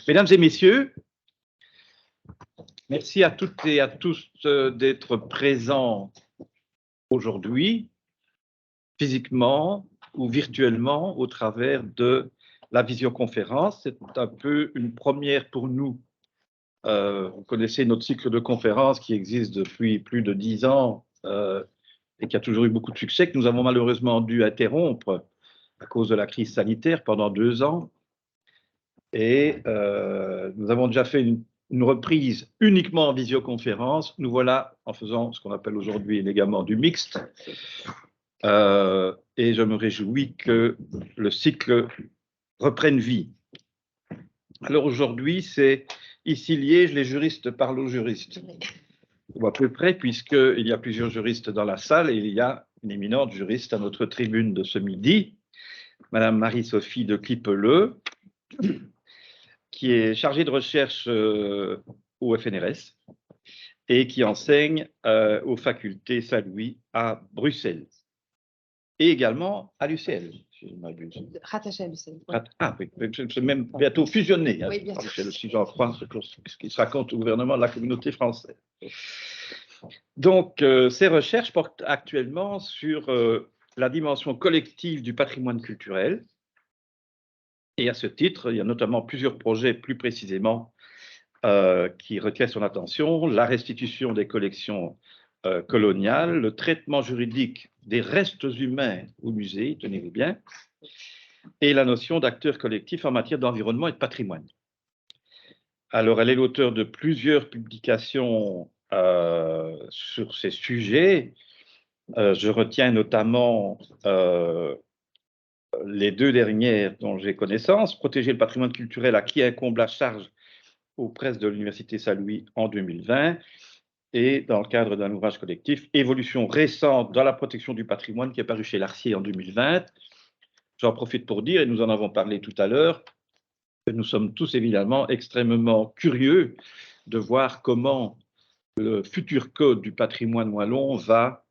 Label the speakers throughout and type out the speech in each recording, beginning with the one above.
Speaker 1: Mesdames et messieurs, merci à toutes et à tous d'être présents aujourd'hui, physiquement ou virtuellement, au travers de la visioconférence. C'est un peu une première pour nous. Vous connaissez notre cycle de conférences qui existe depuis plus de 10 ans et qui a toujours eu beaucoup de succès, que nous avons malheureusement dû interrompre à cause de la crise sanitaire pendant 2 ans. Et nous avons déjà fait une reprise uniquement en visioconférence. Nous voilà en faisant ce qu'on appelle aujourd'hui élégamment du mixte. Et je me réjouis que le cycle reprenne vie. Alors aujourd'hui, c'est ici Liège, les juristes parlent aux juristes. Ou à peu près, puisqu'il y a plusieurs juristes dans la salle et il y a une éminente juriste à notre tribune de ce midi, Madame Marie-Sophie de Clipeleux, qui est chargée de recherche au FNRS et qui enseigne aux facultés Saint-Louis à Bruxelles et également à l'UCL.
Speaker 2: Rattaché à l'UCL.
Speaker 1: Ah oui, c'est même bientôt fusionné.
Speaker 2: Oui, bien sûr.
Speaker 1: Si j'en crois ce qui se raconte au gouvernement de la communauté française. Donc, ces recherches portent actuellement sur la dimension collective du patrimoine culturel. Et à ce titre, il y a notamment plusieurs projets plus précisément qui retiennent son attention, la restitution des collections coloniales, le traitement juridique des restes humains au musée, tenez-vous bien, et la notion d'acteur collectif en matière d'environnement et de patrimoine. Alors, elle est l'auteur de plusieurs publications sur ces sujets. Je retiens notamment les 2 dernières dont j'ai connaissance, Protéger le patrimoine culturel à qui incombe la charge aux presses de l'Université Saint-Louis en 2020, et dans le cadre d'un ouvrage collectif, Évolution récente dans la protection du patrimoine, qui est paru chez Larcier en 2020. J'en profite pour dire, et nous en avons parlé tout à l'heure, que nous sommes tous évidemment extrêmement curieux de voir comment le futur code du patrimoine wallon va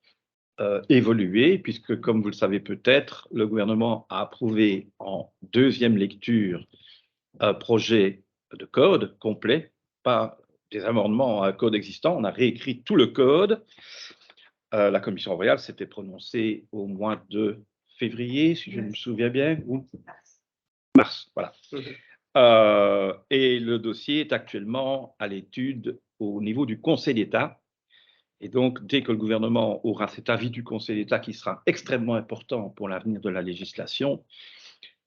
Speaker 1: évoluer, puisque, comme vous le savez peut-être, le gouvernement a approuvé en 2e lecture un projet de code complet, pas des amendements à un code existant, on a réécrit tout le code. La commission royale s'était prononcée au mois de février, si je me souviens bien, ou mars, voilà. Et le dossier est actuellement à l'étude au niveau du Conseil d'État. Et donc, dès que le gouvernement aura cet avis du Conseil d'État qui sera extrêmement important pour l'avenir de la législation,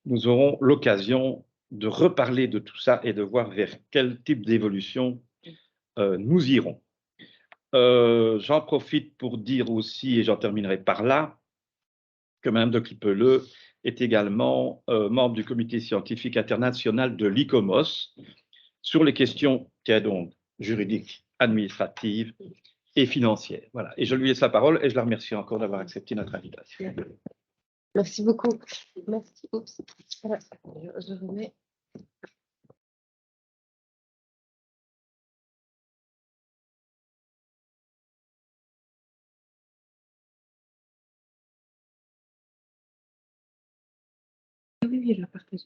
Speaker 1: nous aurons l'occasion de reparler de tout ça et de voir vers quel type d'évolution nous irons. J'en profite pour dire aussi, et j'en terminerai par là, que Mme de Clipeleux est également membre du comité scientifique international de l'ICOMOS sur les questions donc juridiques, administratives et financières. Voilà. Et je lui laisse la parole et je la remercie encore d'avoir accepté notre invitation.
Speaker 2: Merci beaucoup. Merci. Oups. Voilà. Je remets. Oui, je la partage.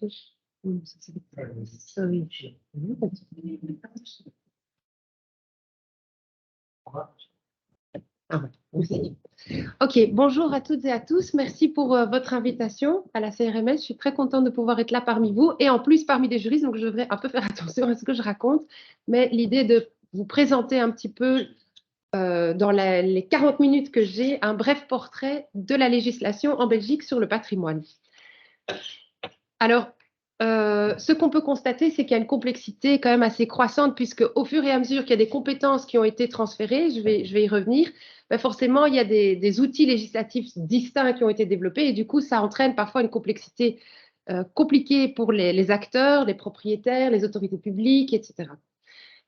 Speaker 2: Ok, bonjour à toutes et à tous. Merci pour votre invitation à la CRMS. Je suis très contente de pouvoir être là parmi vous et en plus parmi des juristes, donc je devrais un peu faire attention à ce que je raconte. Mais l'idée de vous présenter un petit peu dans les 40 minutes que j'ai, un bref portrait de la législation en Belgique sur le patrimoine. Alors, ce qu'on peut constater, c'est qu'il y a une complexité quand même assez croissante, puisque au fur et à mesure qu'il y a des compétences qui ont été transférées, je vais y revenir, ben forcément, il y a des outils législatifs distincts qui ont été développés, et du coup, ça entraîne parfois une complexité compliquée pour les acteurs, les propriétaires, les autorités publiques, etc.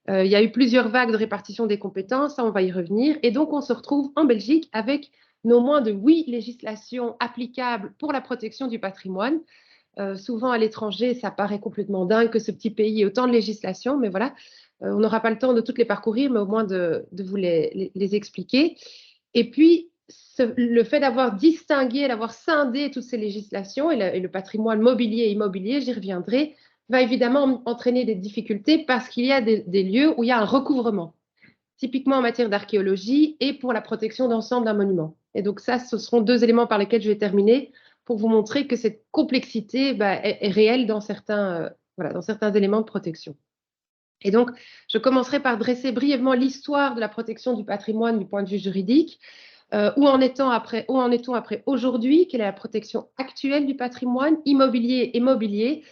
Speaker 2: Il y a eu plusieurs vagues de répartition des compétences, ça, on va y revenir, et donc on se retrouve en Belgique avec non moins de 8 législations applicables pour la protection du patrimoine. Souvent à l'étranger, ça paraît complètement dingue que ce petit pays ait autant de législation, mais voilà, on n'aura pas le temps de toutes les parcourir, mais au moins de vous les expliquer. Et puis, le fait d'avoir distingué, d'avoir scindé toutes ces législations et le patrimoine mobilier et immobilier, j'y reviendrai, va évidemment entraîner des difficultés parce qu'il y a des lieux où il y a un recouvrement, typiquement en matière d'archéologie et pour la protection d'ensemble d'un monument. Et donc ça, ce seront deux éléments par lesquels je vais terminer pour vous montrer que cette complexité est réelle dans certains éléments de protection. Et donc, je commencerai par dresser brièvement l'histoire de la protection du patrimoine du point de vue juridique. Où en est-on après aujourd'hui? Quelle est la protection actuelle du patrimoine immobilier et mobilier?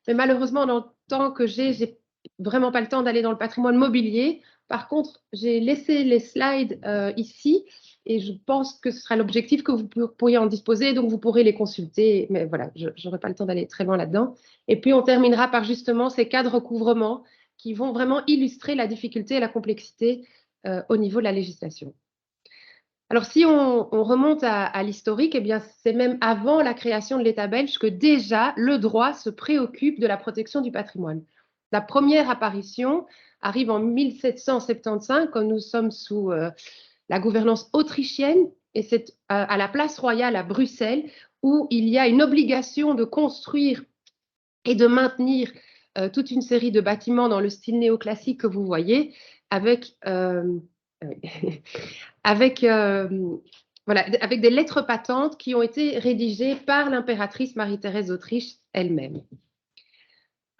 Speaker 2: Mais malheureusement, dans le temps que j'ai vraiment pas le temps d'aller dans le patrimoine mobilier. Par contre, j'ai laissé les slides ici et je pense que ce sera l'objectif que vous pourriez en disposer, donc vous pourrez les consulter. Mais voilà, je n'aurai pas le temps d'aller très loin là-dedans. Et puis, on terminera par justement ces cas de recouvrement qui vont vraiment illustrer la difficulté et la complexité au niveau de la législation. Alors, si on remonte à l'historique, eh bien, c'est même avant la création de l'État belge que déjà le droit se préoccupe de la protection du patrimoine. La première apparition arrive en 1775, quand nous sommes sous la gouvernance autrichienne, et c'est à la place royale à Bruxelles, où il y a une obligation de construire et de maintenir toute une série de bâtiments dans le style néoclassique que vous voyez, avec avec des lettres patentes qui ont été rédigées par l'impératrice Marie-Thérèse d'Autriche elle-même.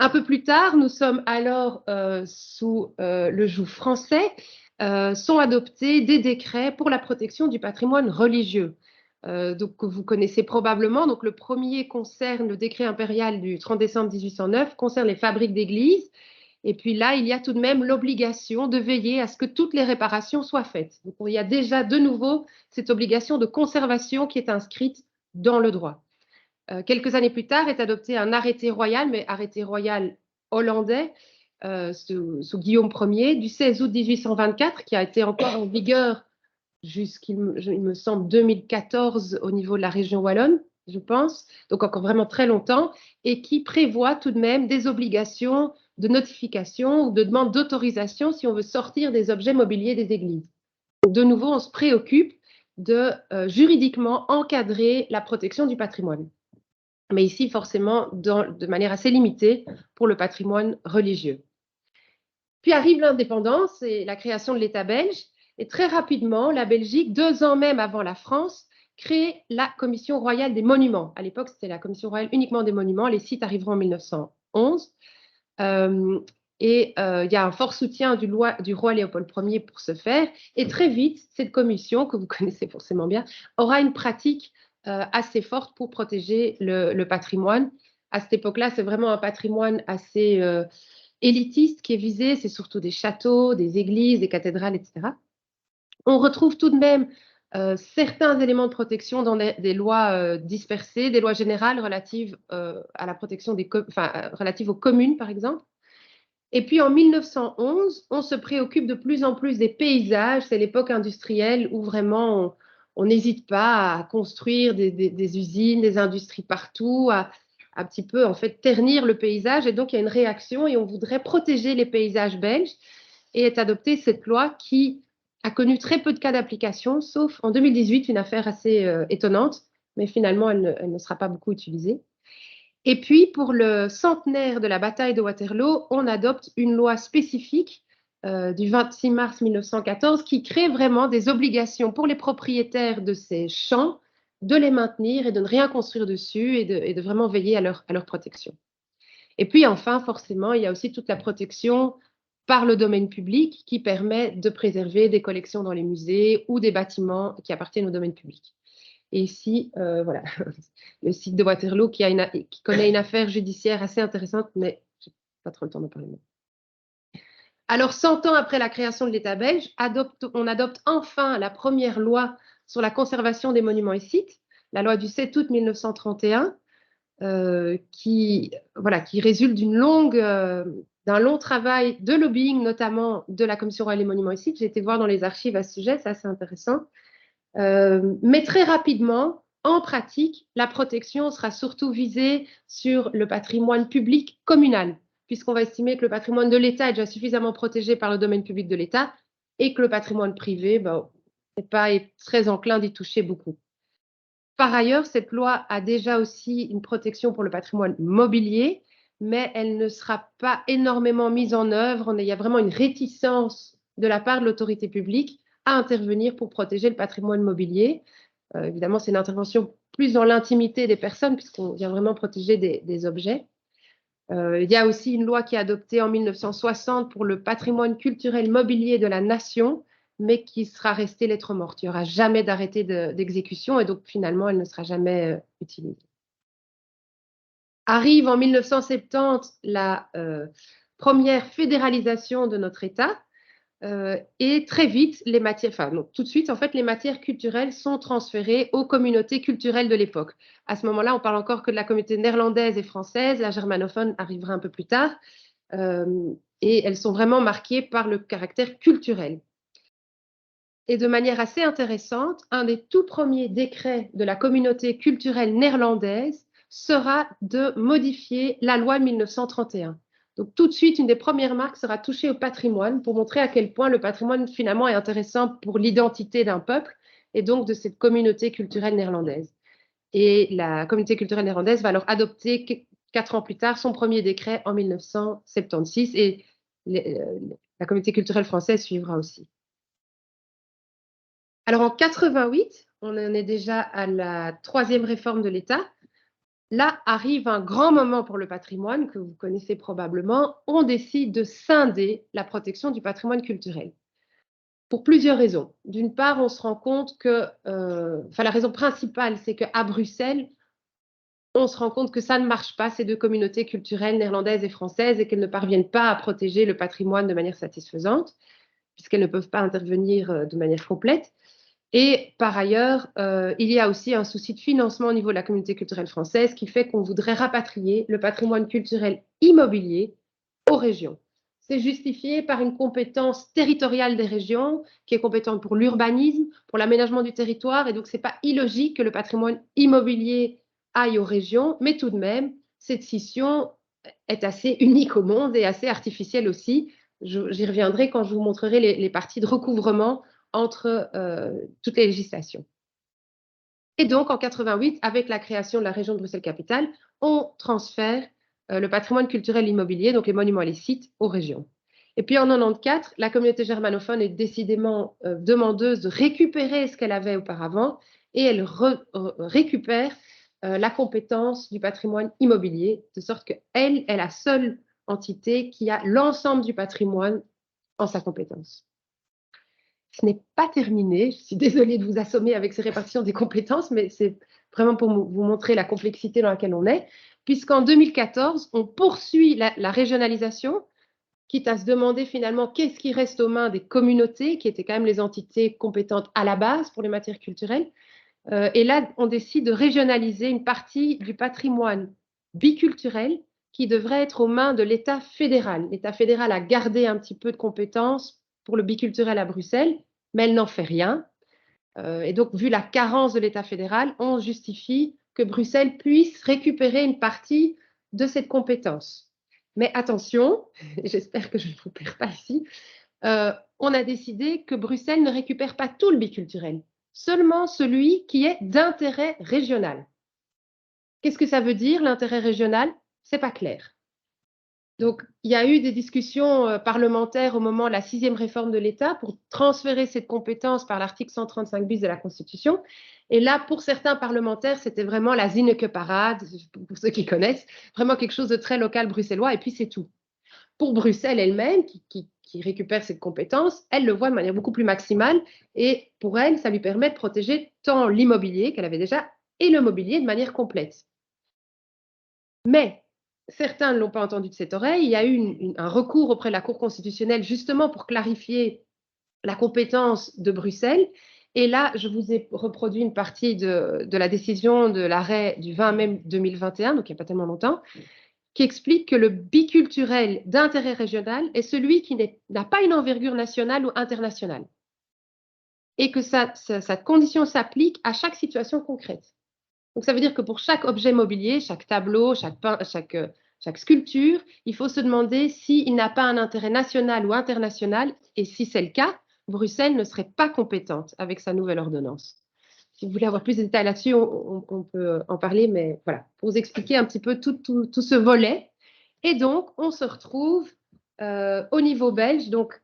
Speaker 2: Un peu plus tard, nous sommes alors sous le joug français, sont adoptés des décrets pour la protection du patrimoine religieux. Donc, que vous connaissez probablement. Donc, le premier concerne le décret impérial du 30 décembre 1809, concerne les fabriques d'églises. Et puis là, il y a tout de même l'obligation de veiller à ce que toutes les réparations soient faites. Donc, il y a déjà de nouveau cette obligation de conservation qui est inscrite dans le droit. Quelques années plus tard est adopté un arrêté royal, mais arrêté royal hollandais, sous Guillaume Ier, du 16 août 1824, qui a été encore en vigueur jusqu'il me semble 2014 au niveau de la région wallonne, je pense, donc encore vraiment très longtemps, et qui prévoit tout de même des obligations de notification ou de demande d'autorisation si on veut sortir des objets mobiliers des églises. Donc, de nouveau, on se préoccupe de juridiquement encadrer la protection du patrimoine. Mais ici, forcément, de manière assez limitée pour le patrimoine religieux. Puis arrive l'indépendance et la création de l'État belge. Et très rapidement, la Belgique, 2 ans même avant la France, crée la Commission royale des monuments. À l'époque, c'était la Commission royale uniquement des monuments. Les sites arriveront en 1911. Il y a un fort soutien du roi Léopold Ier pour ce faire. Et très vite, cette commission, que vous connaissez forcément bien, aura une pratique assez forte pour protéger le patrimoine. À cette époque-là, c'est vraiment un patrimoine assez élitiste qui est visé. C'est surtout des châteaux, des églises, des cathédrales, etc. On retrouve tout de même certains éléments de protection dans des lois dispersées, des lois générales relatives à la protection relatives aux communes, par exemple. Et puis en 1911, on se préoccupe de plus en plus des paysages. C'est l'époque industrielle où vraiment on n'hésite pas à construire des usines, des industries partout, à un petit peu en fait ternir le paysage. Et donc il y a une réaction et on voudrait protéger les paysages belges et est adoptée cette loi qui a connu très peu de cas d'application, sauf en 2018, une affaire assez étonnante, mais finalement elle ne sera pas beaucoup utilisée. Et puis, pour le centenaire de la bataille de Waterloo, on adopte une loi spécifique du 26 mars 1914 qui crée vraiment des obligations pour les propriétaires de ces champs de les maintenir et de ne rien construire dessus et de vraiment veiller à leur protection. Et puis enfin, forcément, il y a aussi toute la protection par le domaine public qui permet de préserver des collections dans les musées ou des bâtiments qui appartiennent au domaine public. Et ici, voilà, le site de Waterloo qui connaît une affaire judiciaire assez intéressante, mais je n'ai pas trop le temps de parler. Alors, 100 ans après la création de l'État belge, on adopte enfin la première loi sur la conservation des monuments et sites, la loi du 7 août 1931, qui résulte d'un long travail de lobbying, notamment de la Commission royale des monuments et sites. J'ai été voir dans les archives à ce sujet, c'est assez intéressant. Mais très rapidement, en pratique, la protection sera surtout visée sur le patrimoine public communal, puisqu'on va estimer que le patrimoine de l'État est déjà suffisamment protégé par le domaine public de l'État et que le patrimoine privé n'est pas très enclin d'y toucher beaucoup. Par ailleurs, cette loi a déjà aussi une protection pour le patrimoine mobilier, mais elle ne sera pas énormément mise en œuvre. Il y a vraiment une réticence de la part de l'autorité publique à intervenir pour protéger le patrimoine mobilier. Évidemment, c'est une intervention plus dans l'intimité des personnes, puisqu'on vient vraiment protéger des objets. Il y a aussi une loi qui est adoptée en 1960 pour le patrimoine culturel mobilier de la nation, mais qui sera restée lettre morte. Il n'y aura jamais d'arrêté d'exécution et donc finalement, elle ne sera jamais utilisée. Arrive en 1970 la première fédéralisation de notre État. Et très vite, les matières, enfin non, tout de suite, en fait, les matières culturelles sont transférées aux communautés culturelles de l'époque. À ce moment-là, on parle encore que de la communauté néerlandaise et française, la germanophone arrivera un peu plus tard, et elles sont vraiment marquées par le caractère culturel. Et de manière assez intéressante, un des tout premiers décrets de la communauté culturelle néerlandaise sera de modifier la loi de 1931. Donc tout de suite, une des premières marques sera touchée au patrimoine pour montrer à quel point le patrimoine finalement est intéressant pour l'identité d'un peuple et donc de cette communauté culturelle néerlandaise. Et la communauté culturelle néerlandaise va alors adopter 4 ans plus tard son premier décret en 1976 et la communauté culturelle française suivra aussi. Alors en 88, on en est déjà à la 3e réforme de l'État. Là arrive un grand moment pour le patrimoine que vous connaissez probablement. On décide de scinder la protection du patrimoine culturel. Pour plusieurs raisons. D'une part, on se rend compte que, la raison principale, c'est qu'à Bruxelles, on se rend compte que ça ne marche pas, ces deux communautés culturelles néerlandaises et françaises, et qu'elles ne parviennent pas à protéger le patrimoine de manière satisfaisante, puisqu'elles ne peuvent pas intervenir de manière complète. Et par ailleurs, il y a aussi un souci de financement au niveau de la communauté culturelle française qui fait qu'on voudrait rapatrier le patrimoine culturel immobilier aux régions. C'est justifié par une compétence territoriale des régions qui est compétente pour l'urbanisme, pour l'aménagement du territoire, et donc ce n'est pas illogique que le patrimoine immobilier aille aux régions, mais tout de même, cette scission est assez unique au monde et assez artificielle aussi. J'y reviendrai quand je vous montrerai les parties de recouvrement entre toutes les législations. Et donc, en 88, avec la création de la région de Bruxelles-Capitale, on transfère le patrimoine culturel immobilier, donc les monuments et les sites, aux régions. Et puis en 94, la communauté germanophone est décidément demandeuse de récupérer ce qu'elle avait auparavant et elle récupère la compétence du patrimoine immobilier, de sorte qu'elle est la seule entité qui a l'ensemble du patrimoine en sa compétence. Ce n'est pas terminé. Je suis désolée de vous assommer avec ces répartitions des compétences, mais c'est vraiment pour vous montrer la complexité dans laquelle on est, puisqu'en 2014, on poursuit la régionalisation, quitte à se demander finalement qu'est-ce qui reste aux mains des communautés, qui étaient quand même les entités compétentes à la base pour les matières culturelles. Et là, on décide de régionaliser une partie du patrimoine biculturel qui devrait être aux mains de l'État fédéral. L'État fédéral a gardé un petit peu de compétences pour le biculturel à Bruxelles, mais elle n'en fait rien. Et donc, vu la carence de l'État fédéral, on justifie que Bruxelles puisse récupérer une partie de cette compétence. Mais attention, j'espère que je ne vous perds pas ici, on a décidé que Bruxelles ne récupère pas tout le biculturel, seulement celui qui est d'intérêt régional. Qu'est-ce que ça veut dire, l'intérêt régional? C'est pas clair. Donc, il y a eu des discussions parlementaires au moment de la 6e réforme de l'État pour transférer cette compétence par l'article 135 bis de la Constitution. Et là, pour certains parlementaires, c'était vraiment la Zinneke-Parade, pour ceux qui connaissent, vraiment quelque chose de très local bruxellois, et puis c'est tout. Pour Bruxelles elle-même, qui récupère cette compétence, elle le voit de manière beaucoup plus maximale, et pour elle, ça lui permet de protéger tant l'immobilier qu'elle avait déjà, et le mobilier de manière complète. Mais certains ne l'ont pas entendu de cette oreille. Il y a eu un recours auprès de la Cour constitutionnelle justement pour clarifier la compétence de Bruxelles. Et là, je vous ai reproduit une partie de la décision de l'arrêt du 20 mai 2021, donc il n'y a pas tellement longtemps, qui explique que le biculturel d'intérêt régional est celui qui n'a pas une envergure nationale ou internationale. Et que cette condition s'applique à chaque situation concrète. Donc, ça veut dire que pour chaque objet mobilier, chaque tableau, chaque sculpture, il faut se demander s'il n'a pas un intérêt national ou international. Et si c'est le cas, Bruxelles ne serait pas compétente avec sa nouvelle ordonnance. Si vous voulez avoir plus de détails là-dessus, on peut en parler, mais voilà, pour vous expliquer un petit peu tout ce volet. Et donc, on se retrouve au niveau belge, donc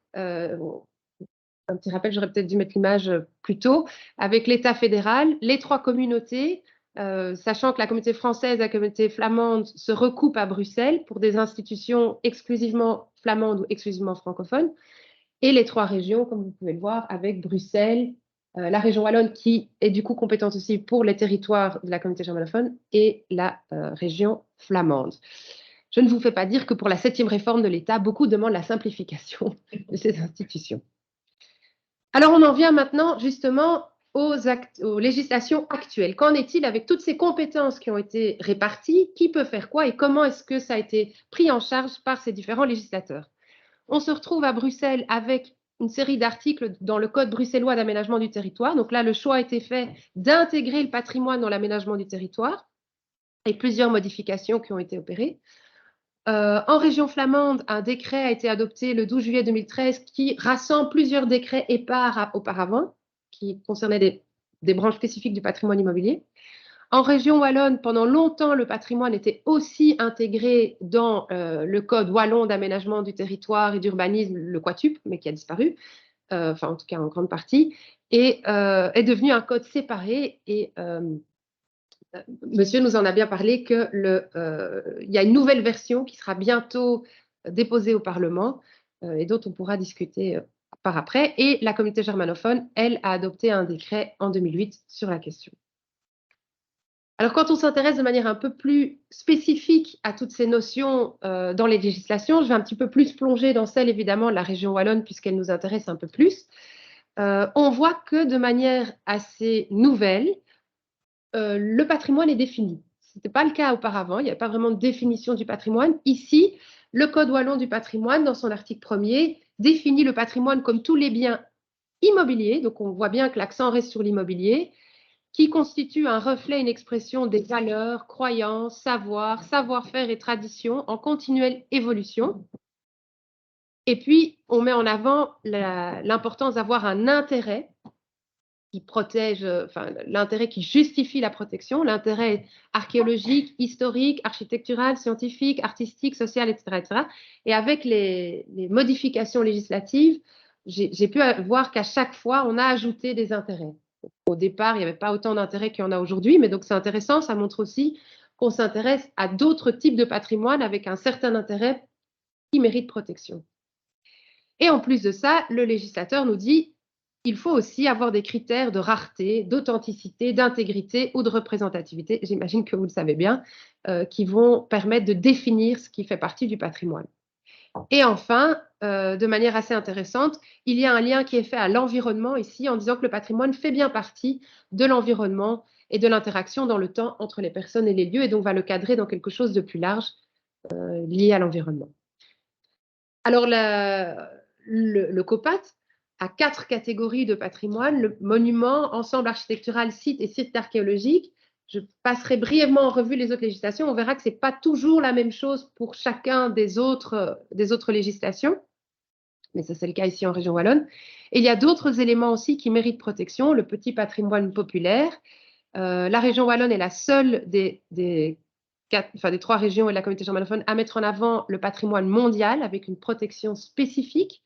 Speaker 2: un petit rappel, j'aurais peut-être dû mettre l'image plus tôt, avec l'État fédéral, les trois communautés, sachant que la communauté française et la communauté flamande se recoupent à Bruxelles pour des institutions exclusivement flamandes ou exclusivement francophones, et les trois régions, comme vous pouvez le voir, avec Bruxelles, la région wallonne qui est du coup compétente aussi pour les territoires de la communauté germanophone et la région flamande. Je ne vous fais pas dire que pour la 7e réforme de l'État, beaucoup demandent la simplification de ces institutions. Alors, on en vient maintenant justement aux législations actuelles. Qu'en est-il avec toutes ces compétences qui ont été réparties? Qui peut faire quoi et comment est-ce que ça a été pris en charge par ces différents législateurs? On se retrouve à Bruxelles avec une série d'articles dans le Code bruxellois d'aménagement du territoire. Donc là, le choix a été fait d'intégrer le patrimoine dans l'aménagement du territoire et plusieurs modifications qui ont été opérées. En région flamande, un décret a été adopté le 12 juillet 2013 qui rassemble plusieurs décrets épars auparavant, qui concernaient des branches spécifiques du patrimoine immobilier. En région wallonne, pendant longtemps, le patrimoine était aussi intégré dans le code wallon d'aménagement du territoire et d'urbanisme, le Quatup, mais qui a disparu, enfin en tout cas en grande partie, et est devenu un code séparé. Et Monsieur nous en a bien parlé qu'il y a une nouvelle version qui sera bientôt déposée au Parlement et dont on pourra discuter par après. Et la communauté germanophone, elle, a adopté un décret en 2008 sur la question. Alors, quand on s'intéresse de manière un peu plus spécifique à toutes ces notions dans les législations, je vais un petit peu plus plonger dans celle, évidemment, de la région wallonne, puisqu'elle nous intéresse un peu plus. On voit que de manière assez nouvelle, le patrimoine est défini. Ce n'était pas le cas auparavant, il n'y avait pas vraiment de définition du patrimoine. Ici, le Code wallon du patrimoine, dans son article 1er, définit le patrimoine comme tous les biens immobiliers, donc on voit bien que l'accent reste sur l'immobilier, qui constitue un reflet, une expression des valeurs, croyances, savoirs, savoir-faire et traditions en continuelle évolution. Et puis, on met en avant l'importance d'avoir un intérêt qui protège, enfin, l'intérêt qui justifie la protection, l'intérêt archéologique, historique, architectural, scientifique, artistique, social, etc. etc. Et avec les modifications législatives, j'ai pu voir qu'à chaque fois, on a ajouté des intérêts. Au départ, il n'y avait pas autant d'intérêts qu'il y en a aujourd'hui, mais donc c'est intéressant, ça montre aussi qu'on s'intéresse à d'autres types de patrimoine avec un certain intérêt qui mérite protection. Et en plus de ça, le législateur nous dit il faut aussi avoir des critères de rareté, d'authenticité, d'intégrité ou de représentativité, j'imagine que vous le savez bien, qui vont permettre de définir ce qui fait partie du patrimoine. Et enfin, de manière assez intéressante, il y a un lien qui est fait à l'environnement ici en disant que le patrimoine fait bien partie de l'environnement et de l'interaction dans le temps entre les personnes et les lieux et donc va le cadrer dans quelque chose de plus large lié à l'environnement. Alors, le COPAT a 4 catégories de patrimoine, le monument, ensemble architectural, site et site archéologique. Je passerai brièvement en revue les autres législations. On verra que ce n'est pas toujours la même chose pour chacun des autres législations, mais ça c'est le cas ici en région wallonne. Et il y a d'autres éléments aussi qui méritent protection, le petit patrimoine populaire. La région wallonne est la seule des 3 régions et de la communauté germanophone à mettre en avant le patrimoine mondial avec une protection spécifique.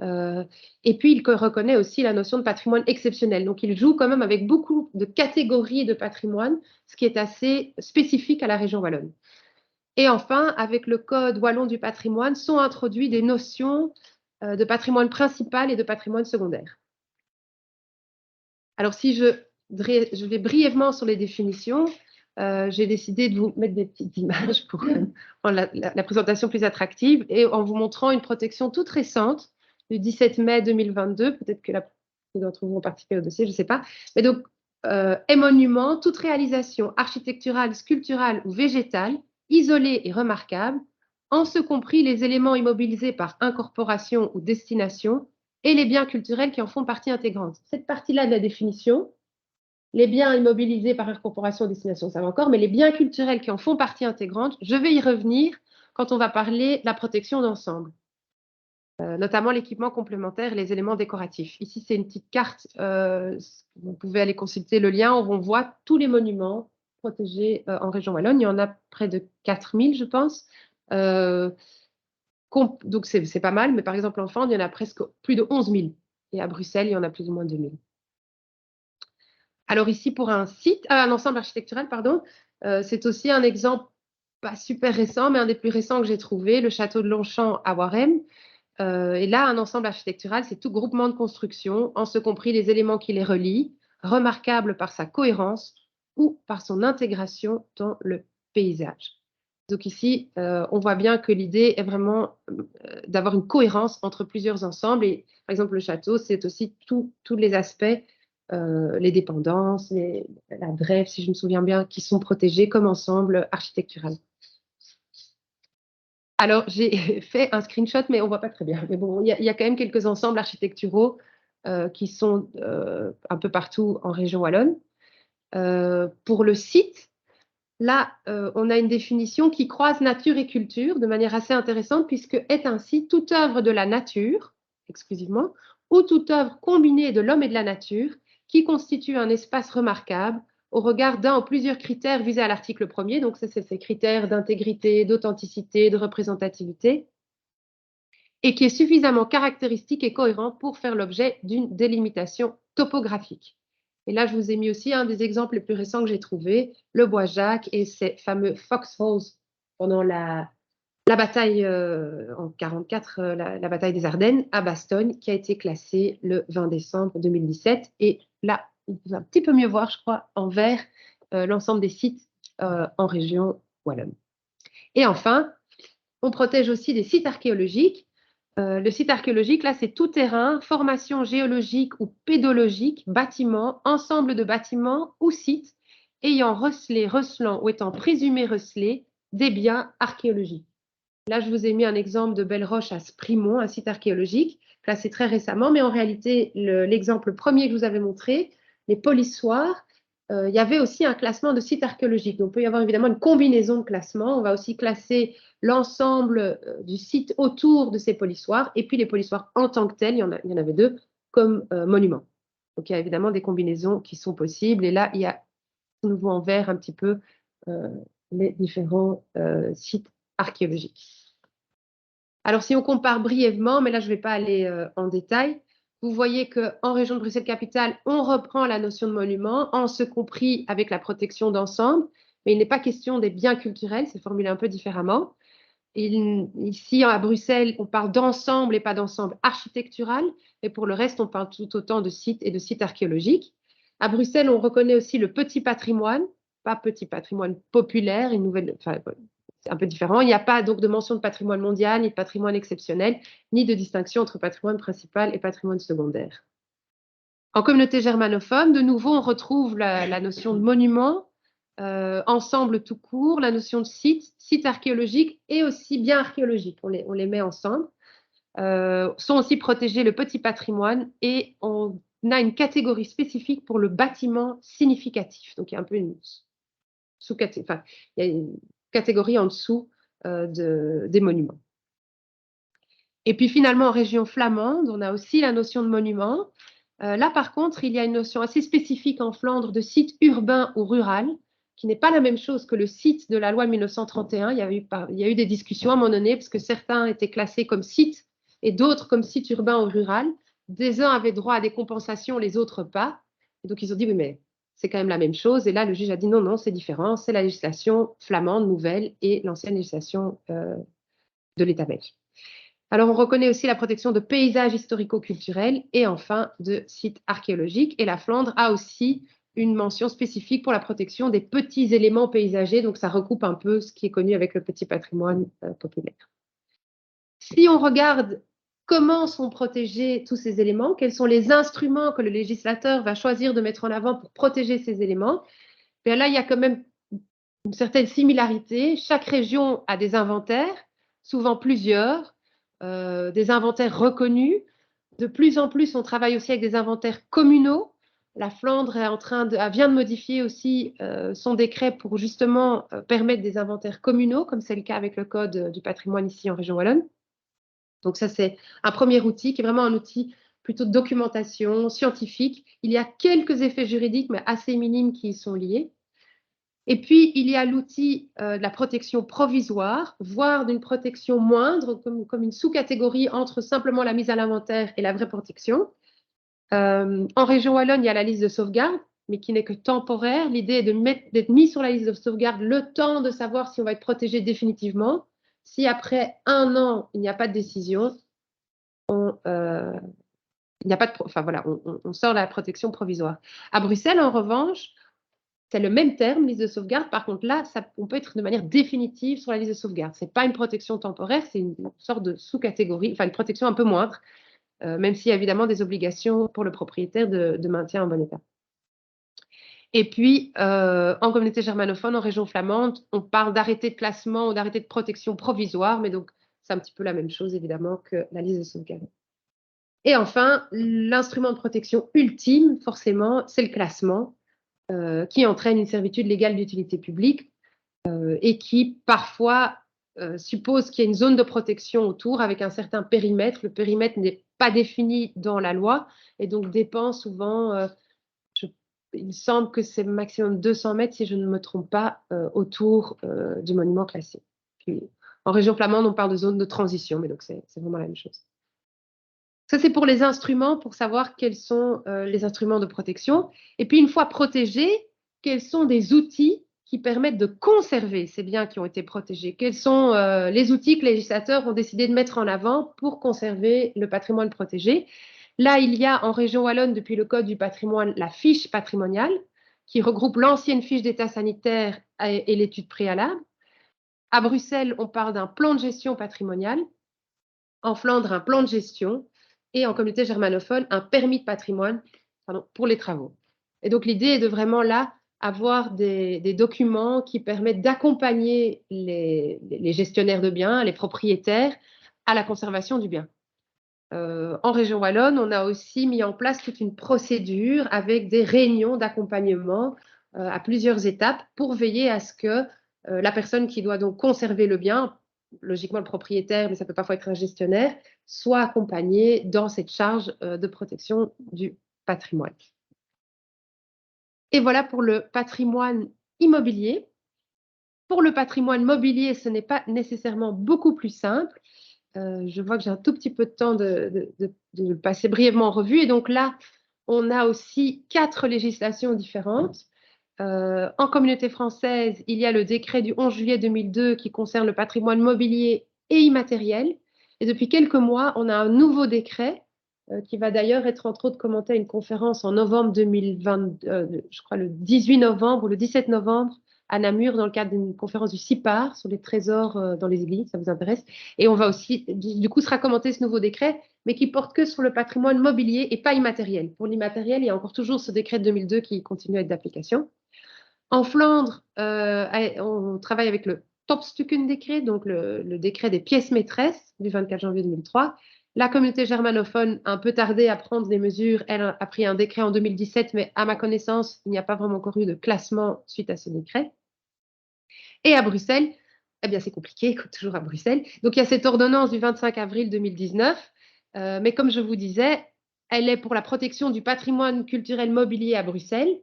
Speaker 2: Et puis, il reconnaît aussi la notion de patrimoine exceptionnel. Donc, il joue quand même avec beaucoup de catégories de patrimoine, ce qui est assez spécifique à la région wallonne. Et enfin, avec le Code wallon du patrimoine, sont introduites des notions de patrimoine principal et de patrimoine secondaire. Alors, si je vais brièvement sur les définitions, j'ai décidé de vous mettre des petites images pour rendre la présentation plus attractive et en vous montrant une protection toute récente du 17 mai 2022, peut-être que d'entre vous ont participé au dossier, je ne sais pas. Mais donc, monument, toute réalisation architecturale, sculpturale ou végétale, isolée et remarquable, en ce compris les éléments immobilisés par incorporation ou destination et les biens culturels qui en font partie intégrante. Cette partie-là de la définition, les biens immobilisés par incorporation ou destination, ça va encore, mais les biens culturels qui en font partie intégrante, je vais y revenir quand on va parler de la protection d'ensemble. Notamment l'équipement complémentaire, les éléments décoratifs. Ici, c'est une petite carte. Vous pouvez aller consulter le lien où on voit tous les monuments protégés en région wallonne. Il y en a près de 4000, je pense, Donc, c'est pas mal, mais par exemple, en Flandre, il y en a presque plus de 11 000. Et à Bruxelles, il y en a plus ou moins 2 000. Alors ici, pour un ensemble architectural, pardon, c'est aussi un exemple pas super récent, mais un des plus récents que j'ai trouvé, le château de Longchamp à Waremme. Et là, un ensemble architectural, c'est tout groupement de construction, en ce compris les éléments qui les relient, remarquable par sa cohérence ou par son intégration dans le paysage. Donc ici, on voit bien que l'idée est vraiment d'avoir une cohérence entre plusieurs ensembles. Et par exemple, le château, c'est aussi tous les aspects, les dépendances, la drève, si je me souviens bien, qui sont protégés comme ensemble architectural. Alors, j'ai fait un screenshot, mais on ne voit pas très bien. Mais bon, il y a quand même quelques ensembles architecturaux qui sont un peu partout en région wallonne. Pour le site, là, on a une définition qui croise nature et culture de manière assez intéressante, puisque est ainsi toute œuvre de la nature, exclusivement, ou toute œuvre combinée de l'homme et de la nature, qui constitue un espace remarquable au regard d'un ou plusieurs critères visés à l'article 1er. Donc, c'est ces critères d'intégrité, d'authenticité, de représentativité, et qui est suffisamment caractéristique et cohérent pour faire l'objet d'une délimitation topographique. Et là, je vous ai mis aussi un des exemples les plus récents que j'ai trouvé, le Bois Jacques et ces fameux foxholes pendant la bataille en 1944, la bataille des Ardennes à Bastogne, qui a été classée le 20 décembre 2017. Et là, vous pouvez un petit peu mieux voir, je crois, en vert, l'ensemble des sites en région wallonne. Et enfin, on protège aussi des sites archéologiques. Le site archéologique, là, c'est tout terrain, formation géologique ou pédologique, bâtiment, ensemble de bâtiments ou sites ayant recelé, recelant ou étant présumé recelé des biens archéologiques. Là, je vous ai mis un exemple de Belle Roche à Sprimont, un site archéologique, classé très récemment, mais en réalité, l'exemple premier que je vous avais montré, les polissoirs, il y avait aussi un classement de sites archéologiques. Donc, il peut y avoir évidemment une combinaison de classements. On va aussi classer l'ensemble du site autour de ces polissoirs, et puis les polissoirs en tant que tels, il y en avait 2, comme monuments. Donc, il y a évidemment des combinaisons qui sont possibles. Et là, il y a de nouveau en vert un petit peu les différents sites archéologiques. Alors, si on compare brièvement, mais là, je ne vais pas aller en détail, vous voyez qu'en région de Bruxelles-Capitale, on reprend la notion de monument, en ce compris avec la protection d'ensemble, mais il n'est pas question des biens culturels, c'est formulé un peu différemment. Ici, à Bruxelles, on parle d'ensemble et pas d'ensemble architectural, et pour le reste, on parle tout autant de sites et de sites archéologiques. À Bruxelles, on reconnaît aussi le petit patrimoine, pas petit patrimoine populaire, c'est un peu différent. Il n'y a pas donc de mention de patrimoine mondial, ni de patrimoine exceptionnel, ni de distinction entre patrimoine principal et patrimoine secondaire. En communauté germanophone, de nouveau, on retrouve la notion de monument, ensemble tout court, la notion de site archéologique et aussi bien archéologique. On les met ensemble. Sont aussi protégés le petit patrimoine et on a une catégorie spécifique pour le bâtiment significatif. Donc, il y a un peu une catégorie en dessous des monuments. Et puis finalement, en région flamande, on a aussi la notion de monument. Là, par contre, il y a une notion assez spécifique en Flandre de site urbain ou rural, qui n'est pas la même chose que le site de la loi de 1931. Il y a eu des discussions à un moment donné, parce que certains étaient classés comme sites et d'autres comme site urbain ou rural. Des uns avaient droit à des compensations, les autres pas. Et donc, ils ont dit, oui, mais c'est quand même la même chose. Et là, le juge a dit, non, non, c'est différent. C'est la législation flamande nouvelle et l'ancienne législation de l'État belge. Alors, on reconnaît aussi la protection de paysages historico-culturels et enfin de sites archéologiques. Et la Flandre a aussi une mention spécifique pour la protection des petits éléments paysagers. Donc, ça recoupe un peu ce qui est connu avec le petit patrimoine populaire. Si on regarde comment sont protégés tous ces éléments, quels sont les instruments que le législateur va choisir de mettre en avant pour protéger ces éléments, bien là, il y a quand même une certaine similarité. Chaque région a des inventaires, souvent plusieurs, des inventaires reconnus. De plus en plus, on travaille aussi avec des inventaires communaux. La Flandre vient de modifier aussi son décret pour justement permettre des inventaires communaux, comme c'est le cas avec le Code du patrimoine ici en région wallonne. Donc ça, c'est un premier outil qui est vraiment un outil plutôt de documentation scientifique. Il y a quelques effets juridiques, mais assez minimes, qui y sont liés. Et puis, il y a l'outil de la protection provisoire, voire d'une protection moindre, comme une sous-catégorie entre simplement la mise à l'inventaire et la vraie protection. En région Wallonne, il y a la liste de sauvegarde, mais qui n'est que temporaire. L'idée est d'être mis sur la liste de sauvegarde le temps de savoir si on va être protégé définitivement. Si après 1 an, il n'y a pas de décision, il n'y a pas de, enfin voilà, on sort la protection provisoire. À Bruxelles, en revanche, c'est le même terme, liste de sauvegarde. Par contre, là, on peut être de manière définitive sur la liste de sauvegarde. Ce n'est pas une protection temporaire, c'est une sorte de sous-catégorie, enfin une protection un peu moindre, même s'il y a évidemment des obligations pour le propriétaire de maintien en bon état. Et puis, en communauté germanophone, en région flamande, on parle d'arrêté de classement ou d'arrêté de protection provisoire, mais donc c'est un petit peu la même chose, évidemment, que la liste de sauvegarde. Et enfin, l'instrument de protection ultime, forcément, c'est le classement, qui entraîne une servitude légale d'utilité publique et qui, parfois, suppose qu'il y a une zone de protection autour avec un certain périmètre. Le périmètre n'est pas défini dans la loi et donc dépend souvent, il semble que c'est maximum 200 mètres, si je ne me trompe pas, autour du monument classé. Puis, en région flamande, on parle de zone de transition, mais donc c'est vraiment la même chose. Ça, c'est pour les instruments, pour savoir quels sont les instruments de protection. Et puis, une fois protégés, quels sont des outils qui permettent de conserver ces biens qui ont été protégés? Quels sont les outils que les législateurs ont décidé de mettre en avant pour conserver le patrimoine protégé? Là, il y a en région Wallonne, depuis le Code du patrimoine, la fiche patrimoniale, qui regroupe l'ancienne fiche d'état sanitaire et l'étude préalable. À Bruxelles, on parle d'un plan de gestion patrimoniale. En Flandre, un plan de gestion. Et en communauté germanophone, un permis de patrimoine pour les travaux. Et donc, l'idée est de vraiment là avoir des documents qui permettent d'accompagner les gestionnaires de biens, les propriétaires, à la conservation du bien. En région Wallonne, on a aussi mis en place toute une procédure avec des réunions d'accompagnement à plusieurs étapes pour veiller à ce que la personne qui doit donc conserver le bien, logiquement le propriétaire, mais ça peut parfois être un gestionnaire, soit accompagné dans cette charge de protection du patrimoine. Et voilà pour le patrimoine immobilier. Pour le patrimoine mobilier, ce n'est pas nécessairement beaucoup plus simple. Je vois que j'ai un tout petit peu de temps de le passer brièvement en revue. Et donc là, on a aussi 4 législations différentes. En communauté française, il y a le décret du 11 juillet 2002 qui concerne le patrimoine mobilier et immatériel. Et depuis quelques mois, on a un nouveau décret qui va d'ailleurs être entre autres commenté à une conférence en novembre 2020, je crois le 18 novembre ou le 17 novembre à Namur dans le cadre d'une conférence du CIPAR sur les trésors dans les églises, ça vous intéresse. Et on va aussi, du coup, sera commenté ce nouveau décret, mais qui porte que sur le patrimoine mobilier et pas immatériel. Pour l'immatériel, il y a encore toujours ce décret de 2002 qui continue à être d'application. En Flandre, on travaille avec le Topstukken décret, donc le décret des pièces maîtresses du 24 janvier 2003. La communauté germanophone a un peu tardé à prendre des mesures. Elle a pris un décret en 2017, mais à ma connaissance, il n'y a pas vraiment encore eu de classement suite à ce décret. Et à Bruxelles, eh bien c'est compliqué, comme toujours à Bruxelles. Donc il y a cette ordonnance du 25 avril 2019, mais comme je vous disais, elle est pour la protection du patrimoine culturel mobilier à Bruxelles.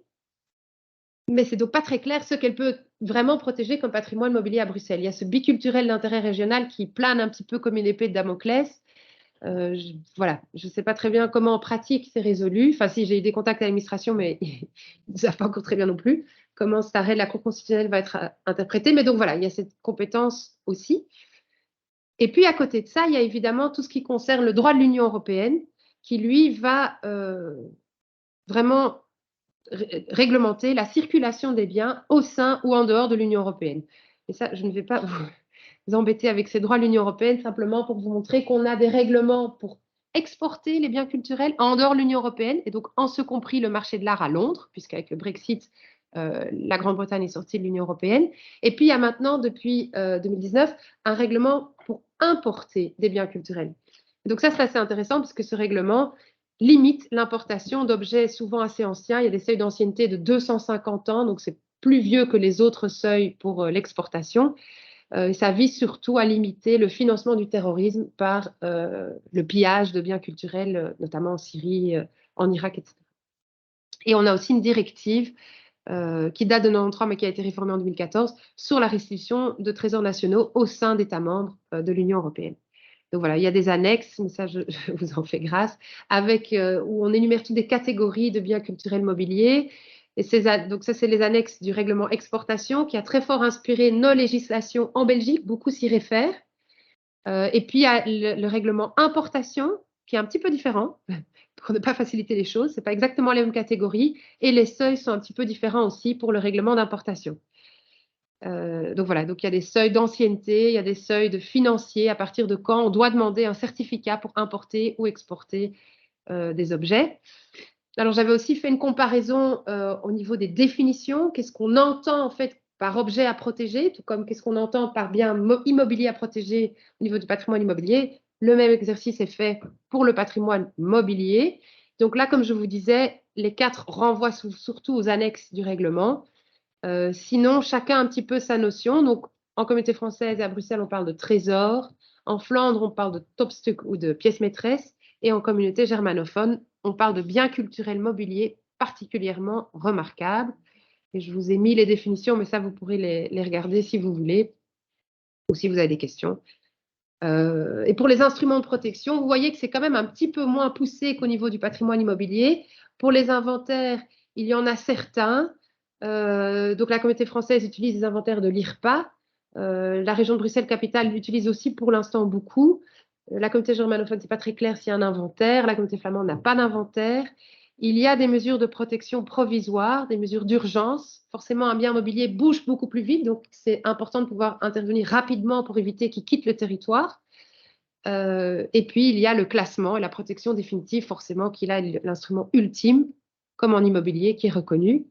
Speaker 2: Mais c'est donc pas très clair ce qu'elle peut vraiment protéger comme patrimoine mobilier à Bruxelles. Il y a ce biculturel d'intérêt régional qui plane un petit peu comme une épée de Damoclès. Voilà, je ne sais pas très bien comment en pratique c'est résolu. Enfin, si j'ai eu des contacts à l'administration, mais ils ne savent pas encore très bien non plus comment cet arrêt de la Cour constitutionnelle va être interprété. Mais donc voilà, il y a cette compétence aussi. Et puis à côté de ça, il y a évidemment tout ce qui concerne le droit de l'Union européenne, qui lui va vraiment réglementer la circulation des biens au sein ou en dehors de l'Union européenne. Et ça, je ne vais pas vous embêter avec ces droits de l'Union européenne, simplement pour vous montrer qu'on a des règlements pour exporter les biens culturels en dehors de l'Union européenne, et donc en ce compris le marché de l'art à Londres, puisqu'avec le Brexit, la Grande-Bretagne est sortie de l'Union européenne. Et puis il y a maintenant, depuis 2019, un règlement pour importer des biens culturels. Et donc ça, c'est assez intéressant, parce que ce règlement limite l'importation d'objets souvent assez anciens. Il y a des seuils d'ancienneté de 250 ans, donc c'est plus vieux que les autres seuils pour l'exportation. Et ça vise surtout à limiter le financement du terrorisme par le pillage de biens culturels, notamment en Syrie, en Irak, etc. Et on a aussi une directive qui date de 93 mais qui a été réformé en 2014, sur la restitution de trésors nationaux au sein d'États membres de l'Union européenne. Donc voilà, il y a des annexes, mais ça, je vous en fais grâce, avec, où on énumère toutes des catégories de biens culturels mobiliers. Et donc ça, c'est les annexes du règlement exportation qui a très fort inspiré nos législations en Belgique, beaucoup s'y réfèrent. Et puis, il y a le règlement importation qui est un petit peu différent, pour ne pas faciliter les choses. Ce n'est pas exactement les mêmes catégories. Et les seuils sont un petit peu différents aussi pour le règlement d'importation. Donc voilà, donc il y a des seuils d'ancienneté, il y a des seuils de financiers, à partir de quand on doit demander un certificat pour importer ou exporter des objets. Alors j'avais aussi fait une comparaison au niveau des définitions. Qu'est-ce qu'on entend en fait par objet à protéger, tout comme qu'est-ce qu'on entend par bien immobilier à protéger au niveau du patrimoine immobilier. Le même exercice est fait pour le patrimoine mobilier. Donc là, comme je vous disais, les 4 renvoient surtout aux annexes du règlement. Sinon, chacun a un petit peu sa notion. Donc, en Communauté française et à Bruxelles, on parle de trésor. En Flandre, on parle de topstuk ou de pièces maîtresses. Et en communauté germanophone, on parle de biens culturels mobiliers particulièrement remarquables. Et je vous ai mis les définitions, mais ça, vous pourrez les regarder si vous voulez ou si vous avez des questions. Et pour les instruments de protection, vous voyez que c'est quand même un petit peu moins poussé qu'au niveau du patrimoine immobilier. Pour les inventaires, il y en a certains. Donc la communauté française utilise des inventaires de l'IRPA. La région de Bruxelles-Capitale l'utilise aussi pour l'instant beaucoup. La communauté germanophone, ce n'est pas très clair s'il y a un inventaire. La communauté flamande n'a pas d'inventaire. Il y a des mesures de protection provisoires, des mesures d'urgence. Forcément, un bien immobilier bouge beaucoup plus vite, donc c'est important de pouvoir intervenir rapidement pour éviter qu'il quitte le territoire. Et puis, il y a le classement et la protection définitive, forcément, qui est l'instrument ultime, comme en immobilier, qui est reconnu.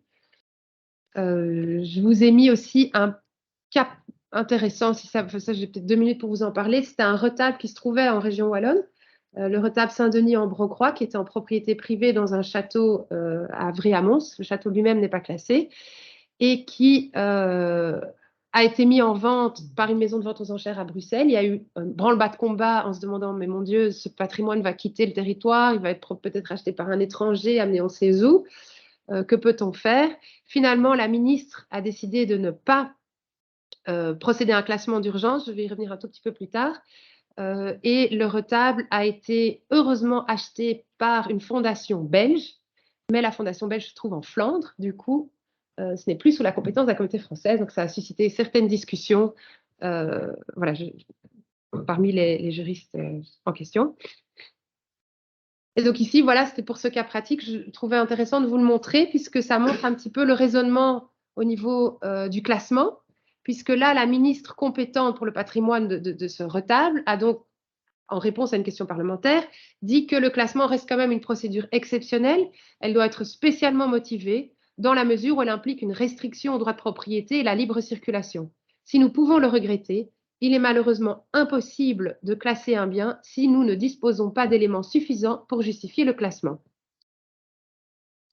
Speaker 2: Je vous ai mis aussi un cas intéressant, si ça j'ai peut-être 2 minutes pour vous en parler. C'était un retable qui se trouvait en région wallonne, le retable Saint-Denis en Brocroix, qui était en propriété privée dans un château à Vray-à-Mons. Le château lui-même n'est pas classé et qui a été mis en vente par une maison de vente aux enchères à Bruxelles. Il y a eu un branle-bas de combat en se demandant, mais mon Dieu, ce patrimoine va quitter le territoire, il va être peut-être acheté par un étranger, amené on sait où. Que peut-on faire? Finalement, la ministre a décidé de ne pas procéder à un classement d'urgence. Je vais y revenir un tout petit peu plus tard. Et le retable a été heureusement acheté par une fondation belge, mais la fondation belge se trouve en Flandre. Du coup, ce n'est plus sous la compétence de la communauté française. Donc, ça a suscité certaines discussions voilà, parmi les juristes en question. Et donc ici, voilà, c'était pour ce cas pratique. Je trouvais intéressant de vous le montrer puisque ça montre un petit peu le raisonnement au niveau du classement, puisque là, la ministre compétente pour le patrimoine de ce retable a donc, en réponse à une question parlementaire, dit que le classement reste quand même une procédure exceptionnelle. Elle doit être spécialement motivée dans la mesure où elle implique une restriction au droit de propriété et la libre circulation. Si nous pouvons le regretter, il est malheureusement impossible de classer un bien si nous ne disposons pas d'éléments suffisants pour justifier le classement.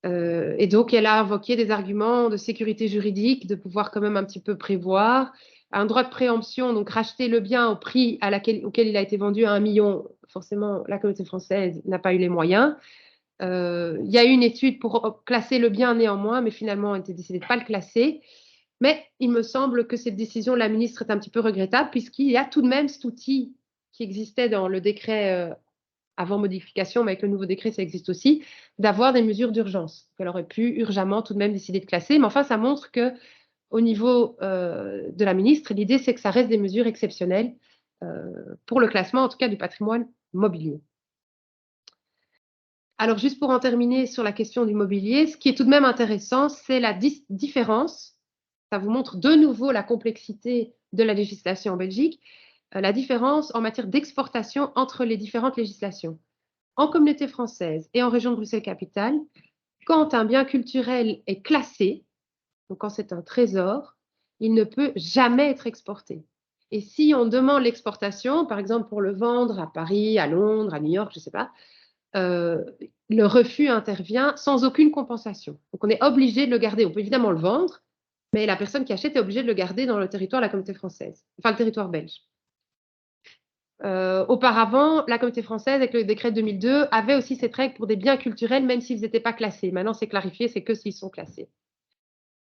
Speaker 2: Et donc, elle a invoqué des arguments de sécurité juridique, de pouvoir quand même un petit peu prévoir. Un droit de préemption, donc racheter le bien au prix auquel il a été vendu à 1 million, forcément, la communauté française n'a pas eu les moyens. Il y a eu une étude pour classer le bien néanmoins, mais finalement, on a décidé de ne pas le classer. Mais il me semble que cette décision de la ministre est un petit peu regrettable, puisqu'il y a tout de même cet outil qui existait dans le décret avant modification, mais avec le nouveau décret, ça existe aussi, d'avoir des mesures d'urgence, qu'elle aurait pu urgemment tout de même décider de classer. Mais enfin, ça montre que au niveau de la ministre, l'idée, c'est que ça reste des mesures exceptionnelles pour le classement, en tout cas, du patrimoine mobilier. Alors, juste pour en terminer sur la question du mobilier, ce qui est tout de même intéressant, c'est la différence. Ça vous montre de nouveau la complexité de la législation en Belgique, la différence en matière d'exportation entre les différentes législations. En communauté française et en région de Bruxelles-Capitale, quand un bien culturel est classé, donc quand c'est un trésor, il ne peut jamais être exporté. Et si on demande l'exportation, par exemple pour le vendre à Paris, à Londres, à New York, je ne sais pas, le refus intervient sans aucune compensation. Donc on est obligé de le garder. On peut évidemment le vendre, mais la personne qui achète est obligée de le garder dans le territoire de la communauté française, enfin le territoire belge. Auparavant, la communauté française, avec le décret de 2002, avait aussi cette règle pour des biens culturels, même s'ils n'étaient pas classés. Maintenant, c'est clarifié, c'est que s'ils sont classés.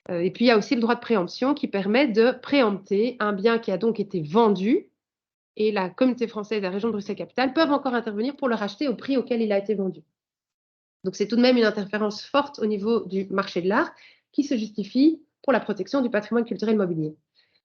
Speaker 2: Et puis, il y a aussi le droit de préemption qui permet de préempter un bien qui a donc été vendu. Et la communauté française et la région de Bruxelles-Capitale peuvent encore intervenir pour le racheter au prix auquel il a été vendu. Donc, c'est tout de même une interférence forte au niveau du marché de l'art qui se justifie pour la protection du patrimoine culturel mobilier.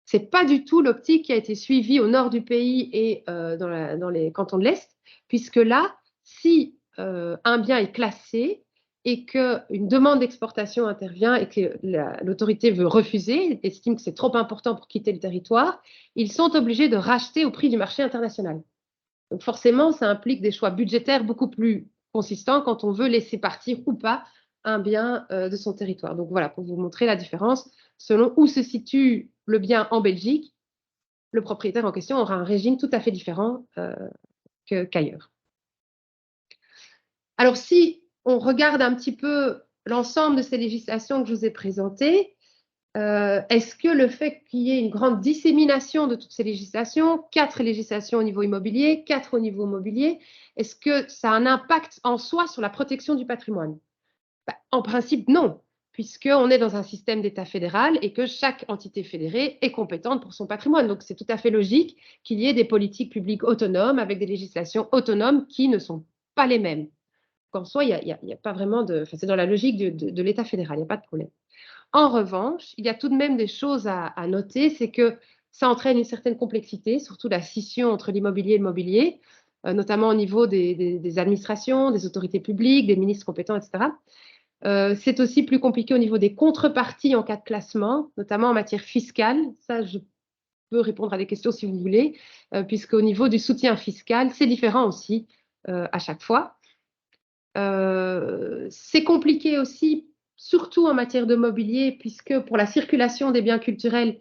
Speaker 2: Ce n'est pas du tout l'optique qui a été suivie au nord du pays et dans les cantons de l'Est, puisque là, si un bien est classé et qu'une demande d'exportation intervient et que l'autorité veut refuser, estime que c'est trop important pour quitter le territoire, ils sont obligés de racheter au prix du marché international. Donc forcément, ça implique des choix budgétaires beaucoup plus consistants quand on veut laisser partir ou pas un bien de son territoire. Donc voilà, pour vous montrer la différence, selon où se situe le bien en Belgique, le propriétaire en question aura un régime tout à fait différent qu'ailleurs. Alors si on regarde un petit peu l'ensemble de ces législations que je vous ai présentées, est-ce que le fait qu'il y ait une grande dissémination de toutes ces législations, 4 législations au niveau immobilier, 4 au niveau mobilier, est-ce que ça a un impact en soi sur la protection du patrimoine? En principe, non, puisqu'on est dans un système d'État fédéral et que chaque entité fédérée est compétente pour son patrimoine. Donc, c'est tout à fait logique qu'il y ait des politiques publiques autonomes avec des législations autonomes qui ne sont pas les mêmes. En soi, il n'y a pas vraiment de... Enfin, c'est dans la logique de l'État fédéral, il n'y a pas de problème. En revanche, il y a tout de même des choses à noter, c'est que ça entraîne une certaine complexité, surtout la scission entre l'immobilier et le mobilier, notamment au niveau des administrations, des autorités publiques, des ministres compétents, etc. C'est aussi plus compliqué au niveau des contreparties en cas de classement, notamment en matière fiscale. Ça, je peux répondre à des questions si vous voulez, puisqu'au niveau du soutien fiscal, c'est différent aussi à chaque fois. C'est compliqué aussi, surtout en matière de mobilier, puisque pour la circulation des biens culturels,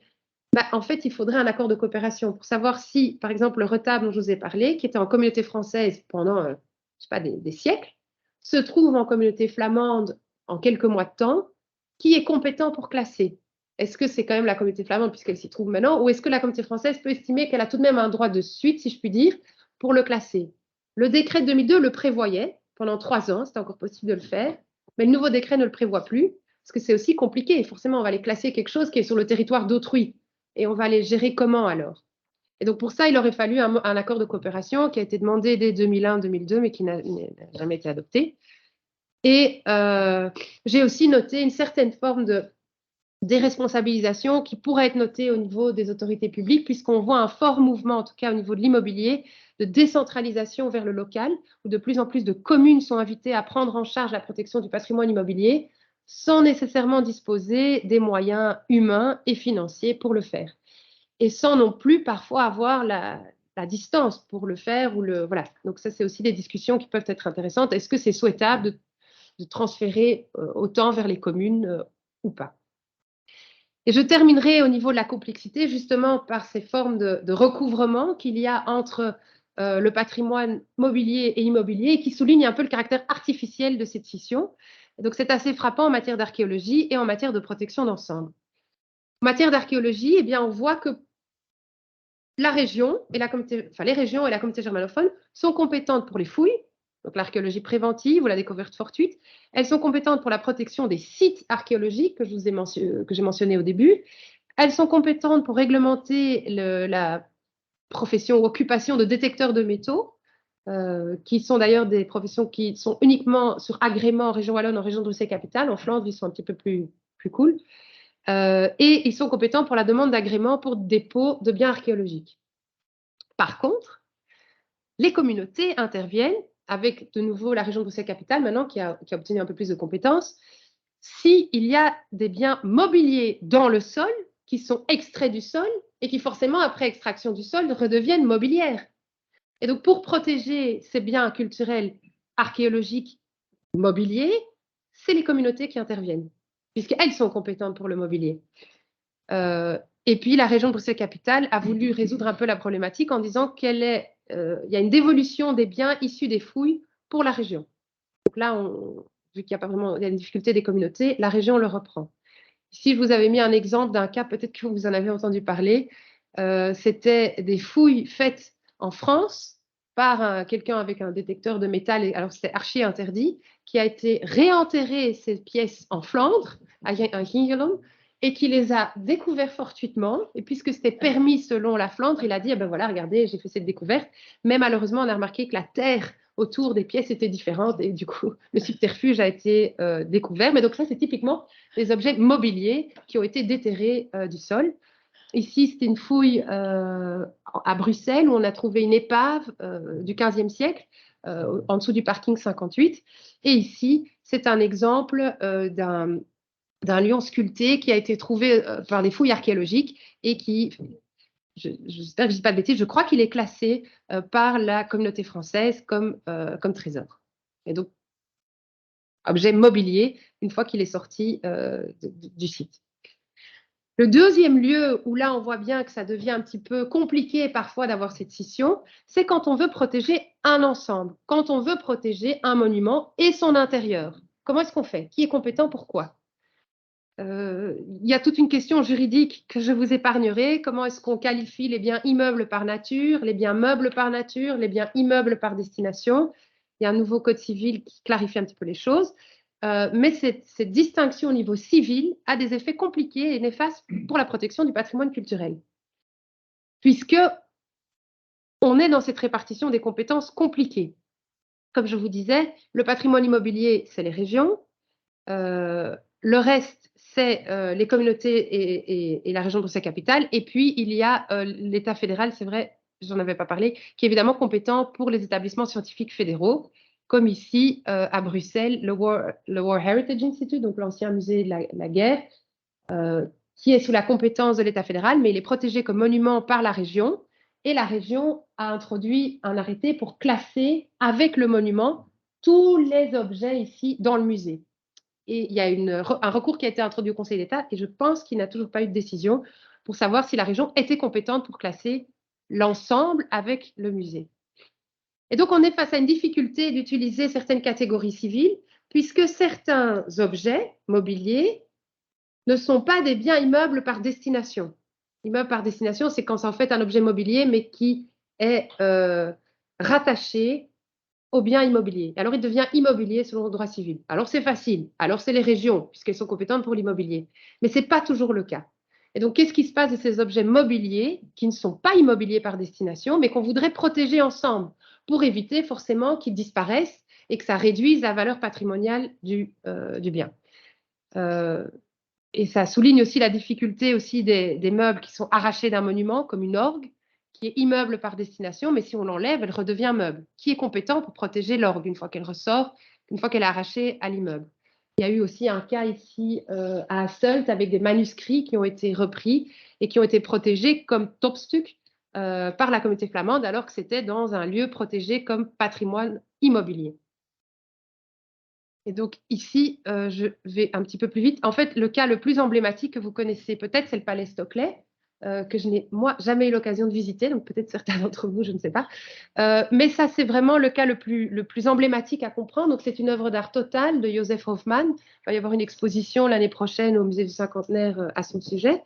Speaker 2: en fait, il faudrait un accord de coopération pour savoir si, par exemple, le retable dont je vous ai parlé, qui était en communauté française pendant, je ne sais pas, des siècles, se trouve en communauté flamande en quelques mois de temps, qui est compétent pour classer? Est-ce que c'est quand même la communauté flamande puisqu'elle s'y trouve maintenant, ou est-ce que la communauté française peut estimer qu'elle a tout de même un droit de suite, si je puis dire, pour le classer? Le décret de 2002 le prévoyait pendant 3 ans, c'était encore possible de le faire, mais le nouveau décret ne le prévoit plus, parce que c'est aussi compliqué. Forcément, on va aller classer quelque chose qui est sur le territoire d'autrui, et on va les gérer comment alors? Et donc pour ça, il aurait fallu un accord de coopération qui a été demandé dès 2001-2002, mais qui n'a jamais été adopté. Et j'ai aussi noté une certaine forme de déresponsabilisation qui pourrait être notée au niveau des autorités publiques, puisqu'on voit un fort mouvement, en tout cas au niveau de l'immobilier, de décentralisation vers le local, où de plus en plus de communes sont invitées à prendre en charge la protection du patrimoine immobilier, sans nécessairement disposer des moyens humains et financiers pour le faire. Et sans non plus parfois avoir la distance pour le faire. Voilà. Donc ça, c'est aussi des discussions qui peuvent être intéressantes. Est-ce que c'est souhaitable de transférer autant vers les communes ou pas? Et je terminerai au niveau de la complexité justement par ces formes de recouvrement qu'il y a entre le patrimoine mobilier et immobilier, qui souligne un peu le caractère artificiel de cette scission. Et donc c'est assez frappant en matière d'archéologie et en matière de protection d'ensemble. En matière d'archéologie, eh bien, on voit que la région et les régions et la communauté germanophone sont compétentes pour les fouilles, donc l'archéologie préventive ou la découverte fortuite. Elles sont compétentes pour la protection des sites archéologiques que j'ai mentionné au début. Elles sont compétentes pour réglementer la profession ou occupation de détecteurs de métaux, qui sont d'ailleurs des professions qui sont uniquement sur agrément en région wallonne, en région de Bruxelles-Capitale. En Flandre, ils sont un petit peu plus cool. Et ils sont compétents pour la demande d'agrément pour dépôt de biens archéologiques. Par contre, les communautés interviennent avec de nouveau la région de Bruxelles-Capitale maintenant qui a obtenu un peu plus de compétences. S'il y a des biens mobiliers dans le sol qui sont extraits du sol et qui forcément après extraction du sol redeviennent mobilières. Et donc pour protéger ces biens culturels archéologiques mobiliers, c'est les communautés qui interviennent, puisqu'elles sont compétentes pour le mobilier. Et puis la région de Bruxelles-Capitale a voulu résoudre un peu la problématique en disant qu'il y a une dévolution des biens issus des fouilles pour la région. Donc là, vu qu'il n'y a pas vraiment, il y a une difficulté des communautés, la région le reprend. Ici, je vous avais mis un exemple d'un cas, peut-être que vous en avez entendu parler. C'était des fouilles faites en France par quelqu'un avec un détecteur de métal, alors c'était archi interdit, qui a été réenterré ces pièces en Flandre, à Gingelom, et qui les a découverts fortuitement. Et puisque c'était permis selon la Flandre, il a dit, eh ben voilà, regardez, j'ai fait cette découverte. Mais malheureusement, on a remarqué que la terre autour des pièces était différente et du coup, le subterfuge a été découvert. Mais donc ça, c'est typiquement des objets mobiliers qui ont été déterrés du sol. Ici, c'était une fouille à Bruxelles où on a trouvé une épave du XVe siècle en dessous du parking 58. Et ici, c'est un exemple d'un lion sculpté qui a été trouvé par des fouilles archéologiques et qui, j'espère que je ne dis pas de bêtises, je crois qu'il est classé par la communauté française comme trésor. Et donc, objet mobilier une fois qu'il est sorti du site. Le deuxième lieu où là on voit bien que ça devient un petit peu compliqué parfois d'avoir cette scission, c'est quand on veut protéger un ensemble, quand on veut protéger un monument et son intérieur. Comment est-ce qu'on fait? Qui est compétent? Pourquoi? Il y a toute une question juridique que je vous épargnerai. Comment est-ce qu'on qualifie les biens immeubles par nature, les biens meubles par nature, les biens immeubles par destination? Il y a un nouveau code civil qui clarifie un petit peu les choses. Mais cette distinction au niveau civil a des effets compliqués et néfastes pour la protection du patrimoine culturel. Puisque on est dans cette répartition des compétences compliquées. Comme je vous disais, le patrimoine immobilier, c'est les régions. Le reste, c'est les communautés et la région Bruxelles-Capitale. Et puis, il y a l'État fédéral, c'est vrai, j'en avais pas parlé, qui est évidemment compétent pour les établissements scientifiques fédéraux, comme ici à Bruxelles, le War Heritage Institute, donc l'ancien musée de la guerre, qui est sous la compétence de l'État fédéral, mais il est protégé comme monument par la région. Et la région a introduit un arrêté pour classer avec le monument tous les objets ici dans le musée. Et il y a un recours qui a été introduit au Conseil d'État et je pense qu'il n'a toujours pas eu de décision pour savoir si la région était compétente pour classer l'ensemble avec le musée. Et donc, on est face à une difficulté d'utiliser certaines catégories civiles puisque certains objets mobiliers ne sont pas des biens immeubles par destination. Immeuble par destination, c'est quand c'est en fait un objet mobilier mais qui est rattaché au bien immobilier. Alors, il devient immobilier selon le droit civil. Alors, c'est facile. Alors, c'est les régions, puisqu'elles sont compétentes pour l'immobilier. Mais ce n'est pas toujours le cas. Et donc, qu'est-ce qui se passe de ces objets mobiliers qui ne sont pas immobiliers par destination, mais qu'on voudrait protéger ensemble pour éviter forcément qu'ils disparaissent et que ça réduise la valeur patrimoniale du bien. Et ça souligne aussi la difficulté aussi des meubles qui sont arrachés d'un monument, comme une orgue, qui est immeuble par destination, mais si on l'enlève, elle redevient meuble. Qui est compétent pour protéger l'orgue une fois qu'elle ressort, une fois qu'elle est arrachée à l'immeuble? Il y a eu aussi un cas ici à Hasselt avec des manuscrits qui ont été repris et qui ont été protégés comme topstuk par la communauté flamande, alors que c'était dans un lieu protégé comme patrimoine immobilier. Et donc ici, je vais un petit peu plus vite. En fait, le cas le plus emblématique que vous connaissez peut-être, c'est le Palais Stockley, que je n'ai, moi, jamais eu l'occasion de visiter, donc peut-être certains d'entre vous, je ne sais pas. Mais ça, c'est vraiment le cas le plus emblématique à comprendre. Donc, c'est une œuvre d'art totale de Joseph Hoffmann. Il va y avoir une exposition l'année prochaine au Musée du Cinquantenaire à son sujet.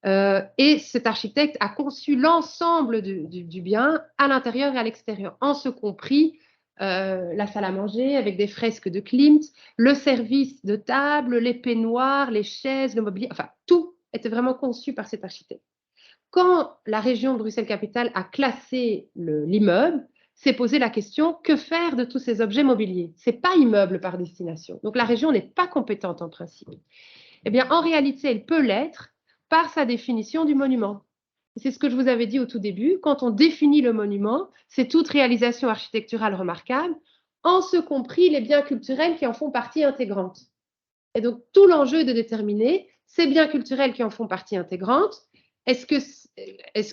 Speaker 2: Et cet architecte a conçu l'ensemble du bien à l'intérieur et à l'extérieur, en ce compris la salle à manger avec des fresques de Klimt, le service de table, les peignoirs, les chaises, le mobilier, enfin tout était vraiment conçu par cet architecte. Quand la région de Bruxelles-Capitale a classé l'immeuble, s'est posé la question, que faire de tous ces objets mobiliers? Ce n'est pas immeuble par destination. Donc la région n'est pas compétente en principe. Eh bien, en réalité, elle peut l'être par sa définition du monument. C'est ce que je vous avais dit au tout début. Quand on définit le monument, c'est toute réalisation architecturale remarquable, en ce compris les biens culturels qui en font partie intégrante. Et donc, tout l'enjeu est de déterminer ces biens culturels qui en font partie intégrante. Est-ce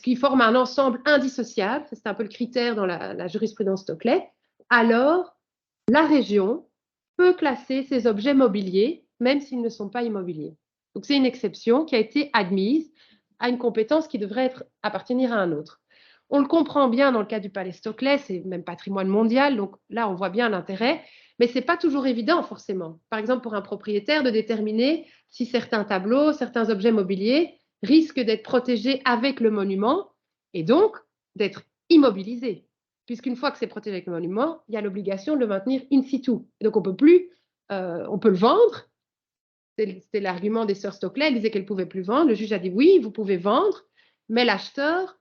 Speaker 2: qu'ils forment un ensemble indissociable? C'est un peu le critère dans la jurisprudence Stockley. Alors, la région peut classer ces objets mobiliers, même s'ils ne sont pas immobiliers. Donc, c'est une exception qui a été admise à une compétence qui devrait appartenir à un autre. On le comprend bien dans le cas du Palais Stockley, c'est même patrimoine mondial, donc là, on voit bien l'intérêt, mais ce n'est pas toujours évident, forcément. Par exemple, pour un propriétaire, de déterminer si certains tableaux, certains objets mobiliers risquent d'être protégés avec le monument et donc d'être immobilisés. Puisqu'une fois que c'est protégé avec le monument, il y a l'obligation de le maintenir in situ. Et donc, on peut le vendre, C'était l'argument des sœurs Stockley. Elles disaient qu'elles ne pouvaient plus vendre. Le juge a dit oui, vous pouvez vendre, mais l'acheteur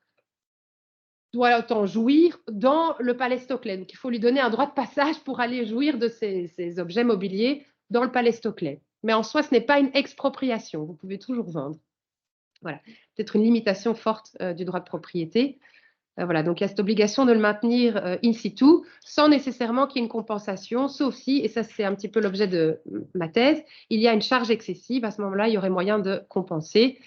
Speaker 2: doit en jouir dans le palais Stockley. Donc, il faut lui donner un droit de passage pour aller jouir de ces objets mobiliers dans le palais Stockley. Mais en soi, ce n'est pas une expropriation. Vous pouvez toujours vendre. Voilà, peut-être une limitation forte du droit de propriété. Voilà, donc il y a cette obligation de le maintenir in situ, sans nécessairement qu'il y ait une compensation, sauf si, et ça c'est un petit peu l'objet de ma thèse, il y a une charge excessive. À ce moment-là, il y aurait moyen de compenser.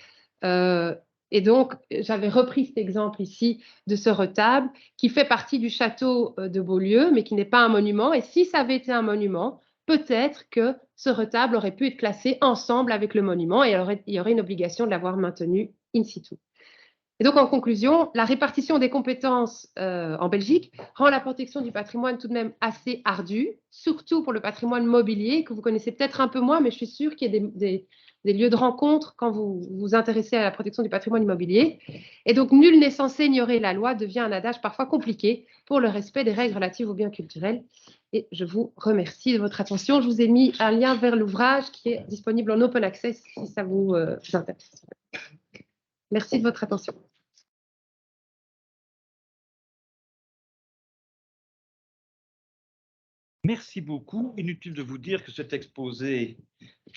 Speaker 2: Et donc, j'avais repris cet exemple ici de ce retable qui fait partie du château de Beaulieu, mais qui n'est pas un monument. Et si ça avait été un monument, peut-être que ce retable aurait pu être classé ensemble avec le monument et il y aurait une obligation de l'avoir maintenu in situ. Et donc, en conclusion, la répartition des compétences en Belgique rend la protection du patrimoine tout de même assez ardue, surtout pour le patrimoine mobilier, que vous connaissez peut-être un peu moins, mais je suis sûre qu'il y a des lieux de rencontre quand vous vous intéressez à la protection du patrimoine immobilier. Et donc, nul n'est censé ignorer la loi devient un adage parfois compliqué pour le respect des règles relatives aux biens culturels. Et je vous remercie de votre attention. Je vous ai mis un lien vers l'ouvrage qui est disponible en open access si ça vous intéresse. Merci de votre attention.
Speaker 1: Merci beaucoup. Inutile de vous dire que cet exposé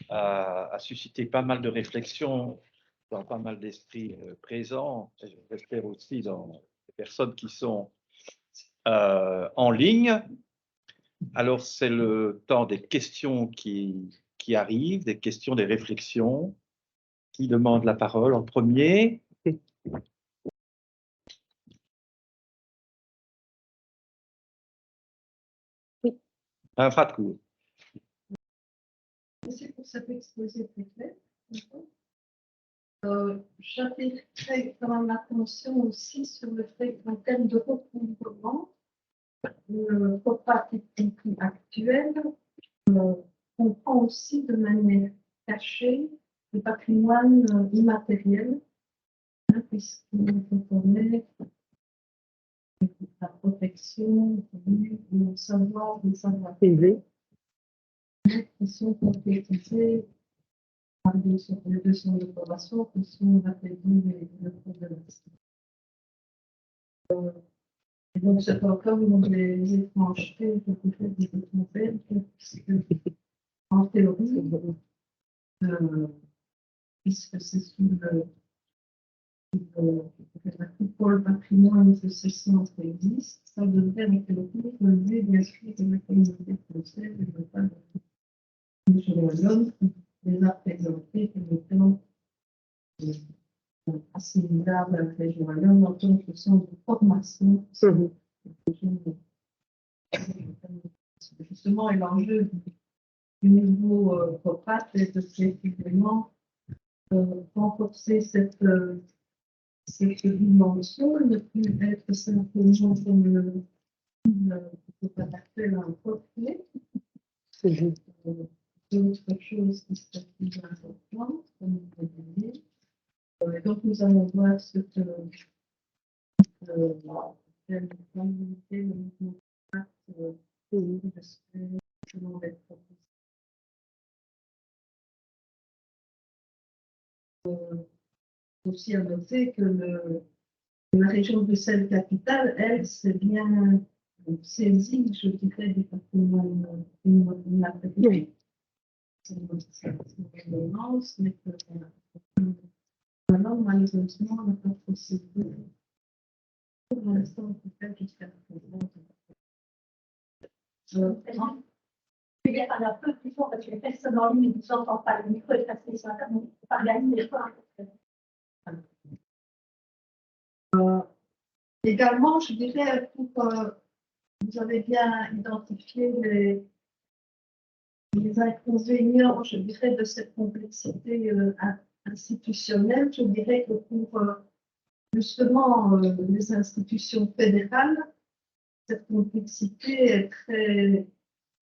Speaker 1: a suscité pas mal de réflexions dans pas mal d'esprits présents, et j'espère aussi dans les personnes qui sont en ligne. Alors, c'est le temps des questions qui arrivent, des questions, des réflexions. Qui demande la parole en premier?
Speaker 2: Oui.
Speaker 1: Fatou.
Speaker 3: Merci pour cet exposé très clair. J'attirerai quand même l'attention aussi sur le fait qu'en termes de recouvrement, le FOPA actuel comprend aussi de manière cachée le patrimoine immatériel, puisqu'il reconnaît la protection du savoir, des savoirs privés qui sont concrétisés par les 200 de formation qui sont rappelés le problème. Et donc, c'est encore une des étrangetés que vous faites des nouvelles, puisque en théorie, puisque c'est sous la coupole patrimoine que ce science existe, ça devrait en théorie relever bien sûr de la communauté française et de pas de l'homme qui les a présentés comme étant assimilables à la région à l'homme en tant que centre de formation. Justement, et l'enjeu du nouveau FOPA, c'est de précisément renforcer cette dimension, ne plus être simplement comme le FOPA actuel un portrait, d'autres choses qui seraient plus importantes, comme vous l'avez dit. Et donc, nous allons voir ce que le mouvement aussi à noter que la région de Bruxelles-Capitale, elle, c'est bien saisie, je dirais, du patrimoine immatériel. C'est une ordonnance, mais que malheureusement, on n'a pas procédé pour l'instant, peut-être jusqu'à présent.
Speaker 4: Il y a un peu plus fort parce que les personnes en ligne ne vous entendent pas. Le micro est passé sur la table, donc par la ligne des fois.
Speaker 3: Également, je dirais, vous avez bien identifié les inconvénients, je dirais, de cette complexité institutionnelle. Je dirais que pour justement les institutions fédérales, cette complexité est très,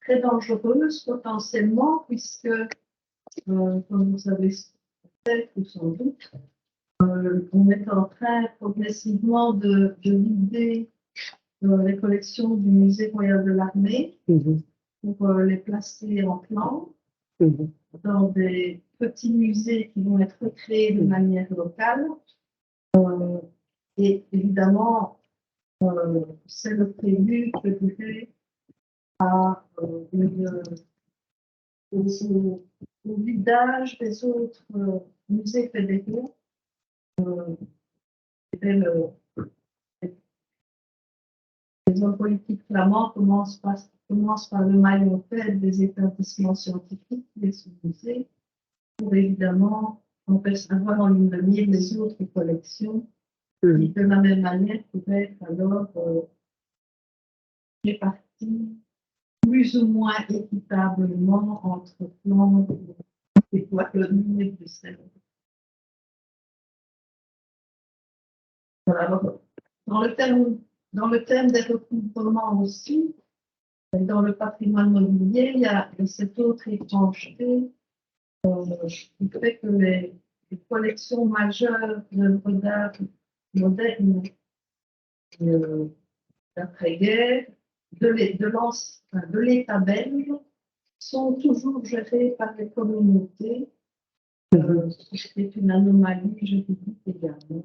Speaker 3: très dangereuse potentiellement, puisque, comme vous savez peut-être ou sans doute, on est en train progressivement de vider les collections du Musée royal de l'armée pour les placer en plan. dans des petits musées qui vont être créés de manière locale. Et évidemment, c'est le prévu, je dirais, au vidage des autres musées fédéraux. Les hommes politiques flamands commencent par le maillon faible des établissements scientifiques, des sous-musées, pour évidemment avoir en ligne de mire les autres collections, qui de la même manière pourraient être alors réparties plus ou moins équitablement entre Flandre et Wallonie et Bruxelles. Voilà, alors, dans le thème des recouvrements aussi, dans le patrimoine mobilier, il y a cette autre étrangeté qui fait que les collections majeures d'œuvres d'art modernes d'après-guerre, de l'État belge, sont toujours gérées par les communautés. C'est une anomalie juridique également.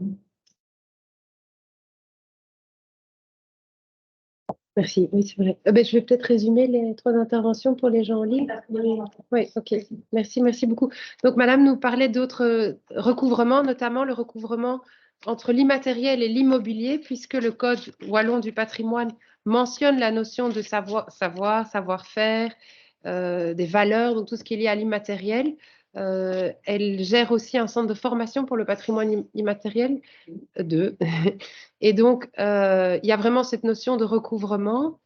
Speaker 2: Merci, oui, c'est vrai. Je vais peut-être résumer les 3 interventions pour les gens en ligne. Oui, ok. Merci beaucoup. Donc, Madame nous parlait d'autres recouvrements, notamment le recouvrement entre l'immatériel et l'immobilier, puisque le Code wallon du patrimoine mentionne la notion de savoir-faire, des valeurs, donc tout ce qui est lié à l'immatériel. Elle gère aussi un centre de formation pour le patrimoine immatériel. Et donc, il y a vraiment cette notion de recouvrement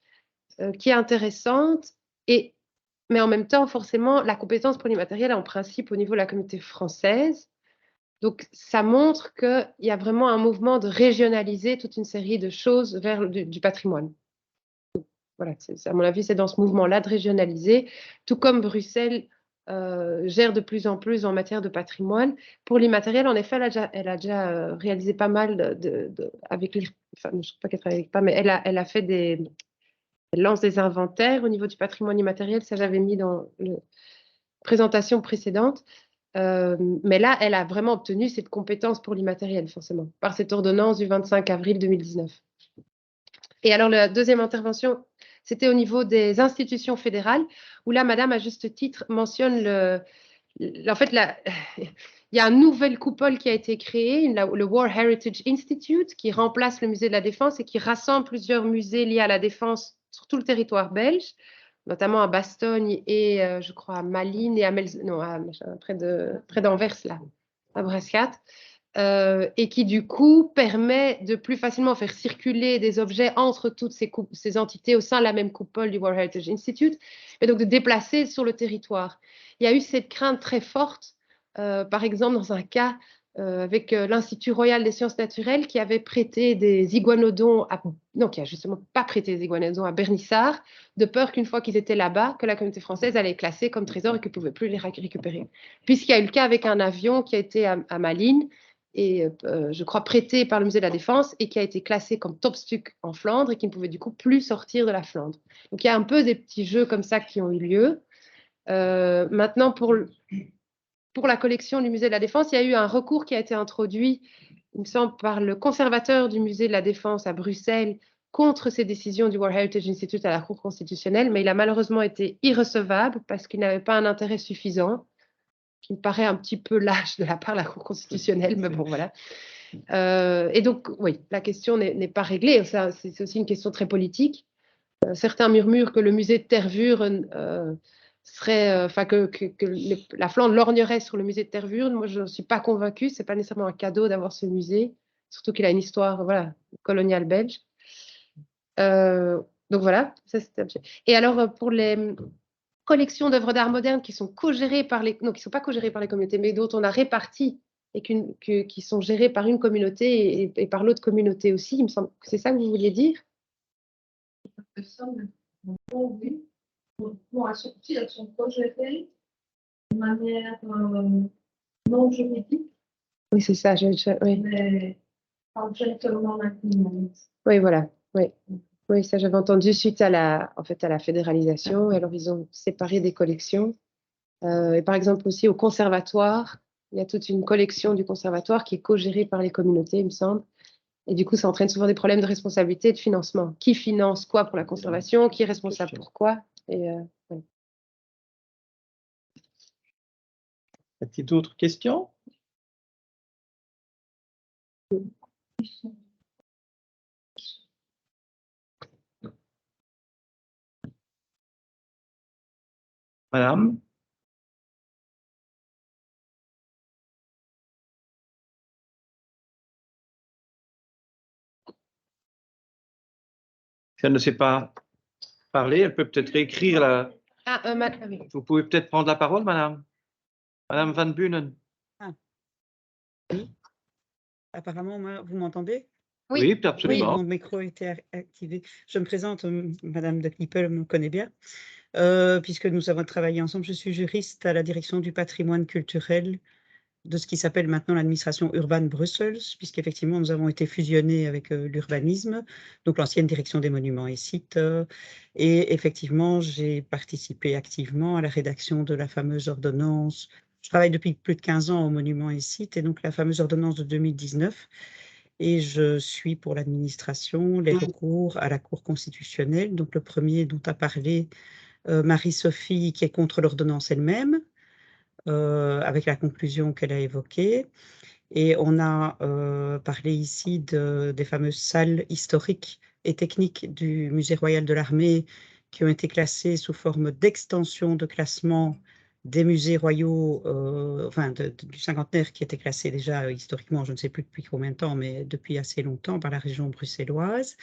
Speaker 2: qui est intéressante, mais en même temps, forcément, la compétence pour l'immatériel est en principe au niveau de la communauté française. Donc, ça montre qu'il y a vraiment un mouvement de régionaliser toute une série de choses vers du patrimoine. Voilà, à mon avis, c'est dans ce mouvement-là de régionaliser, tout comme Bruxelles gère de plus en plus en matière de patrimoine. Pour l'immatériel, en effet, elle a déjà réalisé pas mal avec les... Enfin, je ne sais pas qu'elle travaille avec pas, mais elle a fait elle lance des inventaires au niveau du patrimoine immatériel. Ça, j'avais mis dans la présentation précédente. Mais là, elle a vraiment obtenu cette compétence pour l'immatériel, forcément, par cette ordonnance du 25 avril 2019. Et alors, la deuxième intervention, c'était au niveau des institutions fédérales, où là, Madame, à juste titre, mentionne en fait, il y a une nouvelle coupole qui a été créée, le War Heritage Institute, qui remplace le musée de la Défense et qui rassemble plusieurs musées liés à la défense sur tout le territoire belge, notamment à Bastogne et je crois à Malines et à près d'Anvers, là, à Brascat. Et qui du coup permet de plus facilement faire circuler des objets entre toutes ces entités au sein de la même coupole du World Heritage Institute, et donc de déplacer sur le territoire. Il y a eu cette crainte très forte, par exemple dans un cas avec l'Institut Royal des Sciences Naturelles qui avait prêté des iguanodons, qui a justement pas prêté des iguanodons à Bernissart, de peur qu'une fois qu'ils étaient là-bas, que la communauté française allait les classer comme trésor et qu'ils ne pouvaient plus les récupérer. Puisqu'il y a eu le cas avec un avion qui a été à Malines, et je crois prêté par le musée de la Défense et qui a été classé comme Topstuk en Flandre et qui ne pouvait du coup plus sortir de la Flandre. Donc il y a un peu des petits jeux comme ça qui ont eu lieu. Maintenant, pour la collection du musée de la Défense, il y a eu un recours qui a été introduit, il me semble, par le conservateur du musée de la Défense à Bruxelles contre ces décisions du World Heritage Institute à la Cour constitutionnelle, mais il a malheureusement été irrecevable parce qu'il n'avait pas un intérêt suffisant, qui me paraît un petit peu lâche de la part de la Cour constitutionnelle, mais bon, voilà. Et donc, oui, la question n'est pas réglée. C'est aussi une question très politique. Certains murmurent que le musée de Tervuren serait, que la Flandre lorgnerait sur le musée de Tervuren. Moi, je ne suis pas convaincue. Ce n'est pas nécessairement un cadeau d'avoir ce musée, surtout qu'il a une histoire coloniale belge. Donc voilà, ça c'était. Et alors, pour les collections d'œuvres d'art moderne qui sont co-gérées par qui ne sont pas co-gérées par les communautés, mais dont on a réparti et qui sont gérées par une communauté et par l'autre communauté aussi, il me semble que c'est ça que vous vouliez dire.
Speaker 3: Oui. Bon, elles sont co-gérées de manière non juridique.
Speaker 2: Oui, c'est ça. Oui.
Speaker 3: Mais pas directement maintenant.
Speaker 2: Oui, voilà. Oui. Oui, ça j'avais entendu suite à la fédéralisation. Alors ils ont séparé des collections. Et par exemple aussi au conservatoire, il y a toute une collection du conservatoire qui est co-gérée par les communautés, il me semble. Et du coup, ça entraîne souvent des problèmes de responsabilité et de financement. Qui finance quoi pour la conservation? Qui est responsable pour quoi? Et, ouais.
Speaker 1: Y a-t-il d'autres questions? Madame? Si elle ne sait pas parler, elle peut peut-être écrire la...
Speaker 2: Oui.
Speaker 1: Vous pouvez peut-être prendre la parole, madame. Madame Van Bunen.
Speaker 5: Oui. Apparemment, vous m'entendez?
Speaker 1: Oui,
Speaker 5: Oui,
Speaker 1: absolument.
Speaker 5: mon micro était activé. Je me présente, Madame de Knippel me connaît bien, puisque nous avons travaillé ensemble. Je suis juriste à la direction du patrimoine culturel de ce qui s'appelle maintenant l'administration urbaine Bruxelles, puisqu'effectivement, nous avons été fusionnés avec l'urbanisme, donc l'ancienne direction des monuments et sites. Et effectivement, j'ai participé activement à la rédaction de la fameuse ordonnance. Je travaille depuis plus de 15 ans aux monuments et sites, et donc la fameuse ordonnance de 2019. Et je suis pour l'administration les recours à la Cour constitutionnelle. Donc le premier dont a parlé Marie-Sophie, qui est contre l'ordonnance elle-même, avec la conclusion qu'elle a évoquée. Et on a parlé ici des fameuses salles historiques et techniques du Musée royal de l'armée qui ont été classées sous forme d'extension de classement des musées royaux, enfin du cinquantenaire qui était classé déjà historiquement, je ne sais plus depuis combien de temps, mais depuis assez longtemps par la région bruxelloise.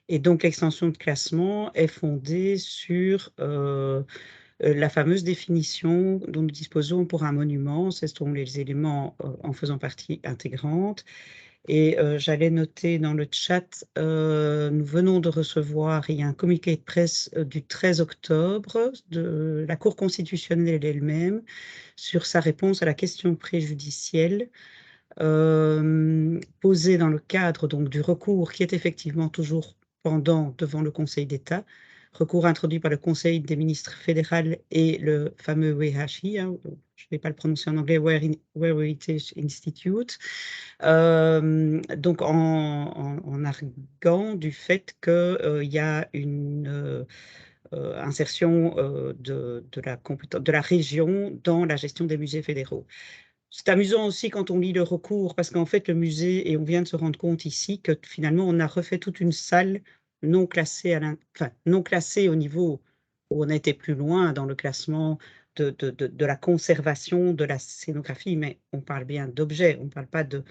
Speaker 5: Et donc l'extension de classement est fondée sur la fameuse définition dont nous disposons pour un monument, ce sont les éléments en faisant partie intégrante. Et j'allais noter dans le chat, nous venons de recevoir, il y a un communiqué de presse du 13 octobre de la Cour constitutionnelle elle-même sur sa réponse à la question préjudicielle posée dans le cadre donc, du recours qui est effectivement toujours pendant devant le Conseil d'État, recours introduit par le Conseil des ministres fédéral et le fameux WHI, hein, je ne vais pas le prononcer en anglais, World Heritage Institute, donc en arguant du fait qu'il y a une insertion de la région dans la gestion des musées fédéraux. C'est amusant aussi quand on lit le recours, parce qu'en fait, le musée, et on vient de se rendre compte ici que finalement, on a refait toute une salle non classée, non classée au niveau où on a été plus loin dans le classement de la conservation de la scénographie, mais on parle bien d'objets, on ne parle pas de...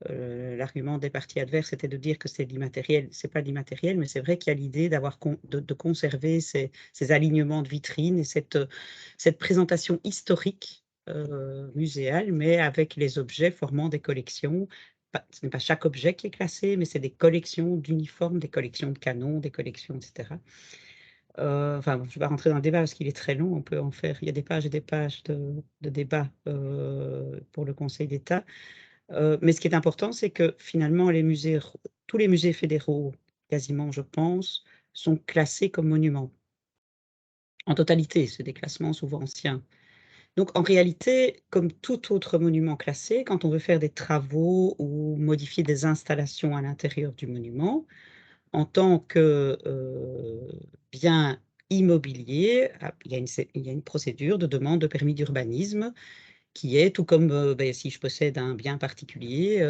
Speaker 5: l'argument des parties adverses était de dire que c'est de l'immatériel. Ce n'est pas de l'immatériel, mais c'est vrai qu'il y a l'idée de conserver ces alignements de vitrines et cette présentation historique muséale, mais avec les objets formant des collections. Ce n'est pas chaque objet qui est classé, mais c'est des collections d'uniformes, des collections de canons, des collections, etc. Enfin, je ne vais pas rentrer dans le débat parce qu'il est très long, on peut en faire, il y a des pages et des pages de débat pour le Conseil d'État. Mais ce qui est important, c'est que finalement, tous les musées fédéraux, quasiment, je pense, sont classés comme monuments. En totalité, c'est des classements souvent anciens. Donc, en réalité, comme tout autre monument classé, quand on veut faire des travaux ou modifier des installations à l'intérieur du monument, en tant que bien immobilier, il y a une procédure de demande de permis d'urbanisme qui est, tout comme si je possède un bien particulier,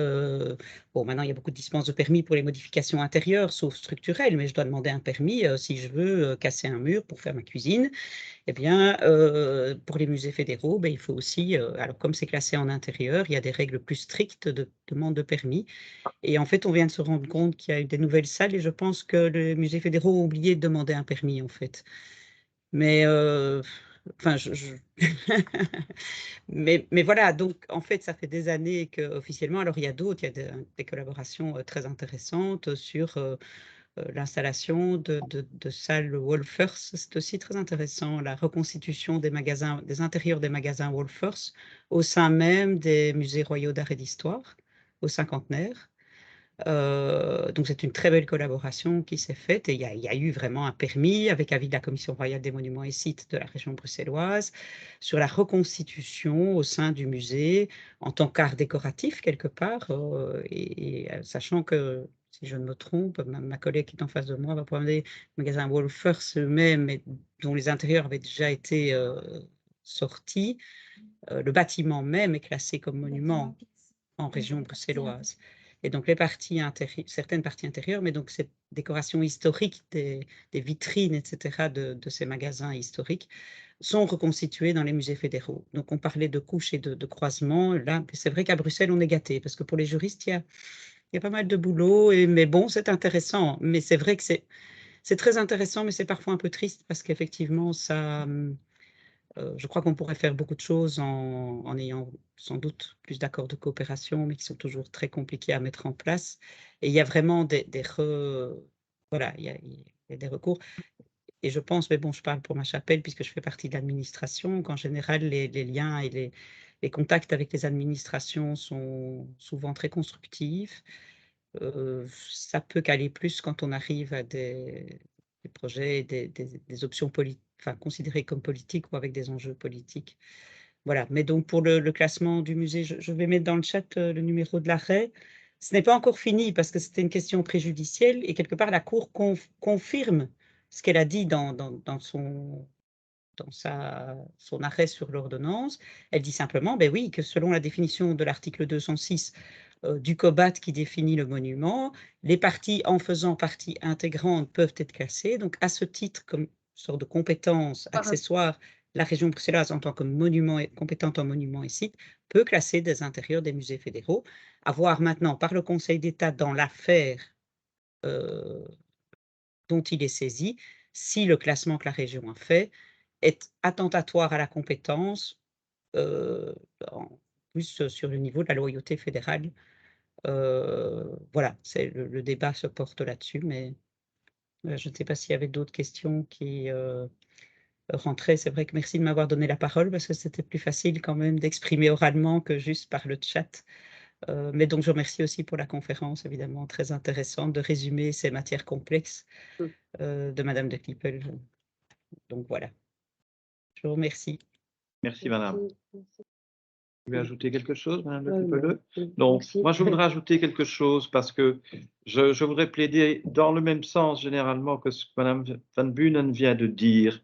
Speaker 5: bon, maintenant il y a beaucoup de dispenses de permis pour les modifications intérieures, sauf structurelles, mais je dois demander un permis si je veux casser un mur pour faire ma cuisine. Eh bien, pour les musées fédéraux, il faut aussi, alors comme c'est classé en intérieur, il y a des règles plus strictes de demande de permis. Et en fait, on vient de se rendre compte qu'il y a eu des nouvelles salles et je pense que les musées fédéraux ont oublié de demander un permis, en fait. Mais, enfin, mais voilà, donc en fait, ça fait des années qu'officiellement, alors il y a d'autres, il y a des collaborations très intéressantes sur l'installation de salles Wolfers. C'est aussi très intéressant, la reconstitution des magasins, des intérieurs des magasins Wolfers au sein même des musées royaux d'art et d'histoire, au cinquantenaire. Donc c'est une très belle collaboration qui s'est faite et il y a eu vraiment un permis avec avis de la Commission royale des monuments et sites de la région bruxelloise sur la reconstitution au sein du musée en tant qu'art décoratif quelque part sachant que si je ne me trompe, ma collègue qui est en face de moi va pouvoir me dire le magasin Wolfers eux-mêmes dont les intérieurs avaient déjà été sortis, le bâtiment même est classé comme monument en région bruxelloise. Et donc, certaines parties intérieures, mais donc cette décoration historique des vitrines, etc., de ces magasins historiques, sont reconstituées dans les musées fédéraux. Donc, on parlait de couches et de croisements. Là, c'est vrai qu'à Bruxelles, on est gâté, parce que pour les juristes, il y a pas mal de boulot, mais bon, c'est intéressant. Mais c'est vrai que c'est très intéressant, mais c'est parfois un peu triste, parce qu'effectivement, je crois qu'on pourrait faire beaucoup de choses en ayant sans doute plus d'accords de coopération, mais qui sont toujours très compliqués à mettre en place. Et il y a vraiment voilà, il y a des recours. Et je pense, mais bon, je parle pour ma chapelle puisque je fais partie de l'administration, qu'en général, les liens et les contacts avec les administrations sont souvent très constructifs. Ça peut qu'aller plus quand on arrive à des projets, des options considérées comme politiques ou avec des enjeux politiques. Voilà, mais donc pour le classement du musée, je vais mettre dans le chat le numéro de l'arrêt. Ce n'est pas encore fini parce que c'était une question préjudicielle et quelque part la Cour confirme ce qu'elle a dit dans son arrêt sur l'ordonnance. Elle dit simplement, ben oui, que selon la définition de l'article 206 du COBAT qui définit le monument, les parties en faisant partie intégrante peuvent être classées. Donc, à ce titre, comme sorte de compétence accessoire, la région bruxelloise, en tant que compétente en monuments et sites, peut classer des intérieurs des musées fédéraux. À voir maintenant par le Conseil d'État dans l'affaire dont il est saisi, si le classement que la région a fait est attentatoire à la compétence, en plus sur le niveau de la loyauté fédérale. Voilà, le débat se porte là-dessus, mais je ne sais pas s'il y avait d'autres questions qui rentraient. C'est vrai que merci de m'avoir donné la parole parce que c'était plus facile quand même d'exprimer oralement que juste par le chat. Mais donc je remercie aussi pour la conférence, évidemment, très intéressante de résumer ces matières complexes de Madame de Klippel. Donc voilà, je vous remercie.
Speaker 1: Merci, Madame. Vous voulez ajouter quelque chose, Madame de Klippel?
Speaker 2: Donc,
Speaker 1: moi, je voudrais ajouter quelque chose parce que je voudrais plaider dans le même sens généralement que ce que Madame Van Bunen vient de dire.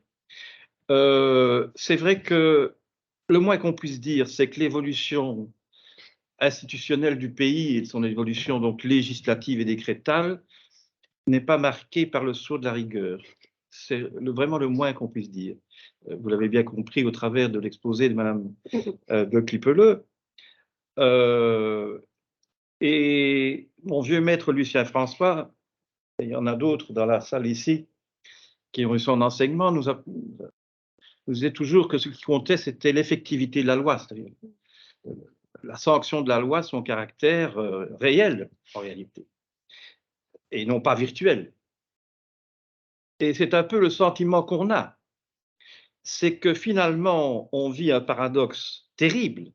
Speaker 1: C'est vrai que le moins qu'on puisse dire, c'est que l'évolution institutionnelle du pays et son évolution donc législative et décrétale n'est pas marquée par le sceau de la rigueur. C'est vraiment le moins qu'on puisse dire. Vous l'avez bien compris au travers de l'exposé de Madame de Klippel. Et mon vieux maître Lucien François, et il y en a d'autres dans la salle ici, qui ont eu son enseignement, nous disait toujours que ce qui comptait, c'était l'effectivité de la loi, c'est-à-dire la sanction de la loi, son caractère réel, en réalité, et non pas virtuel. Et c'est un peu le sentiment qu'on a, c'est que finalement, on vit un paradoxe terrible,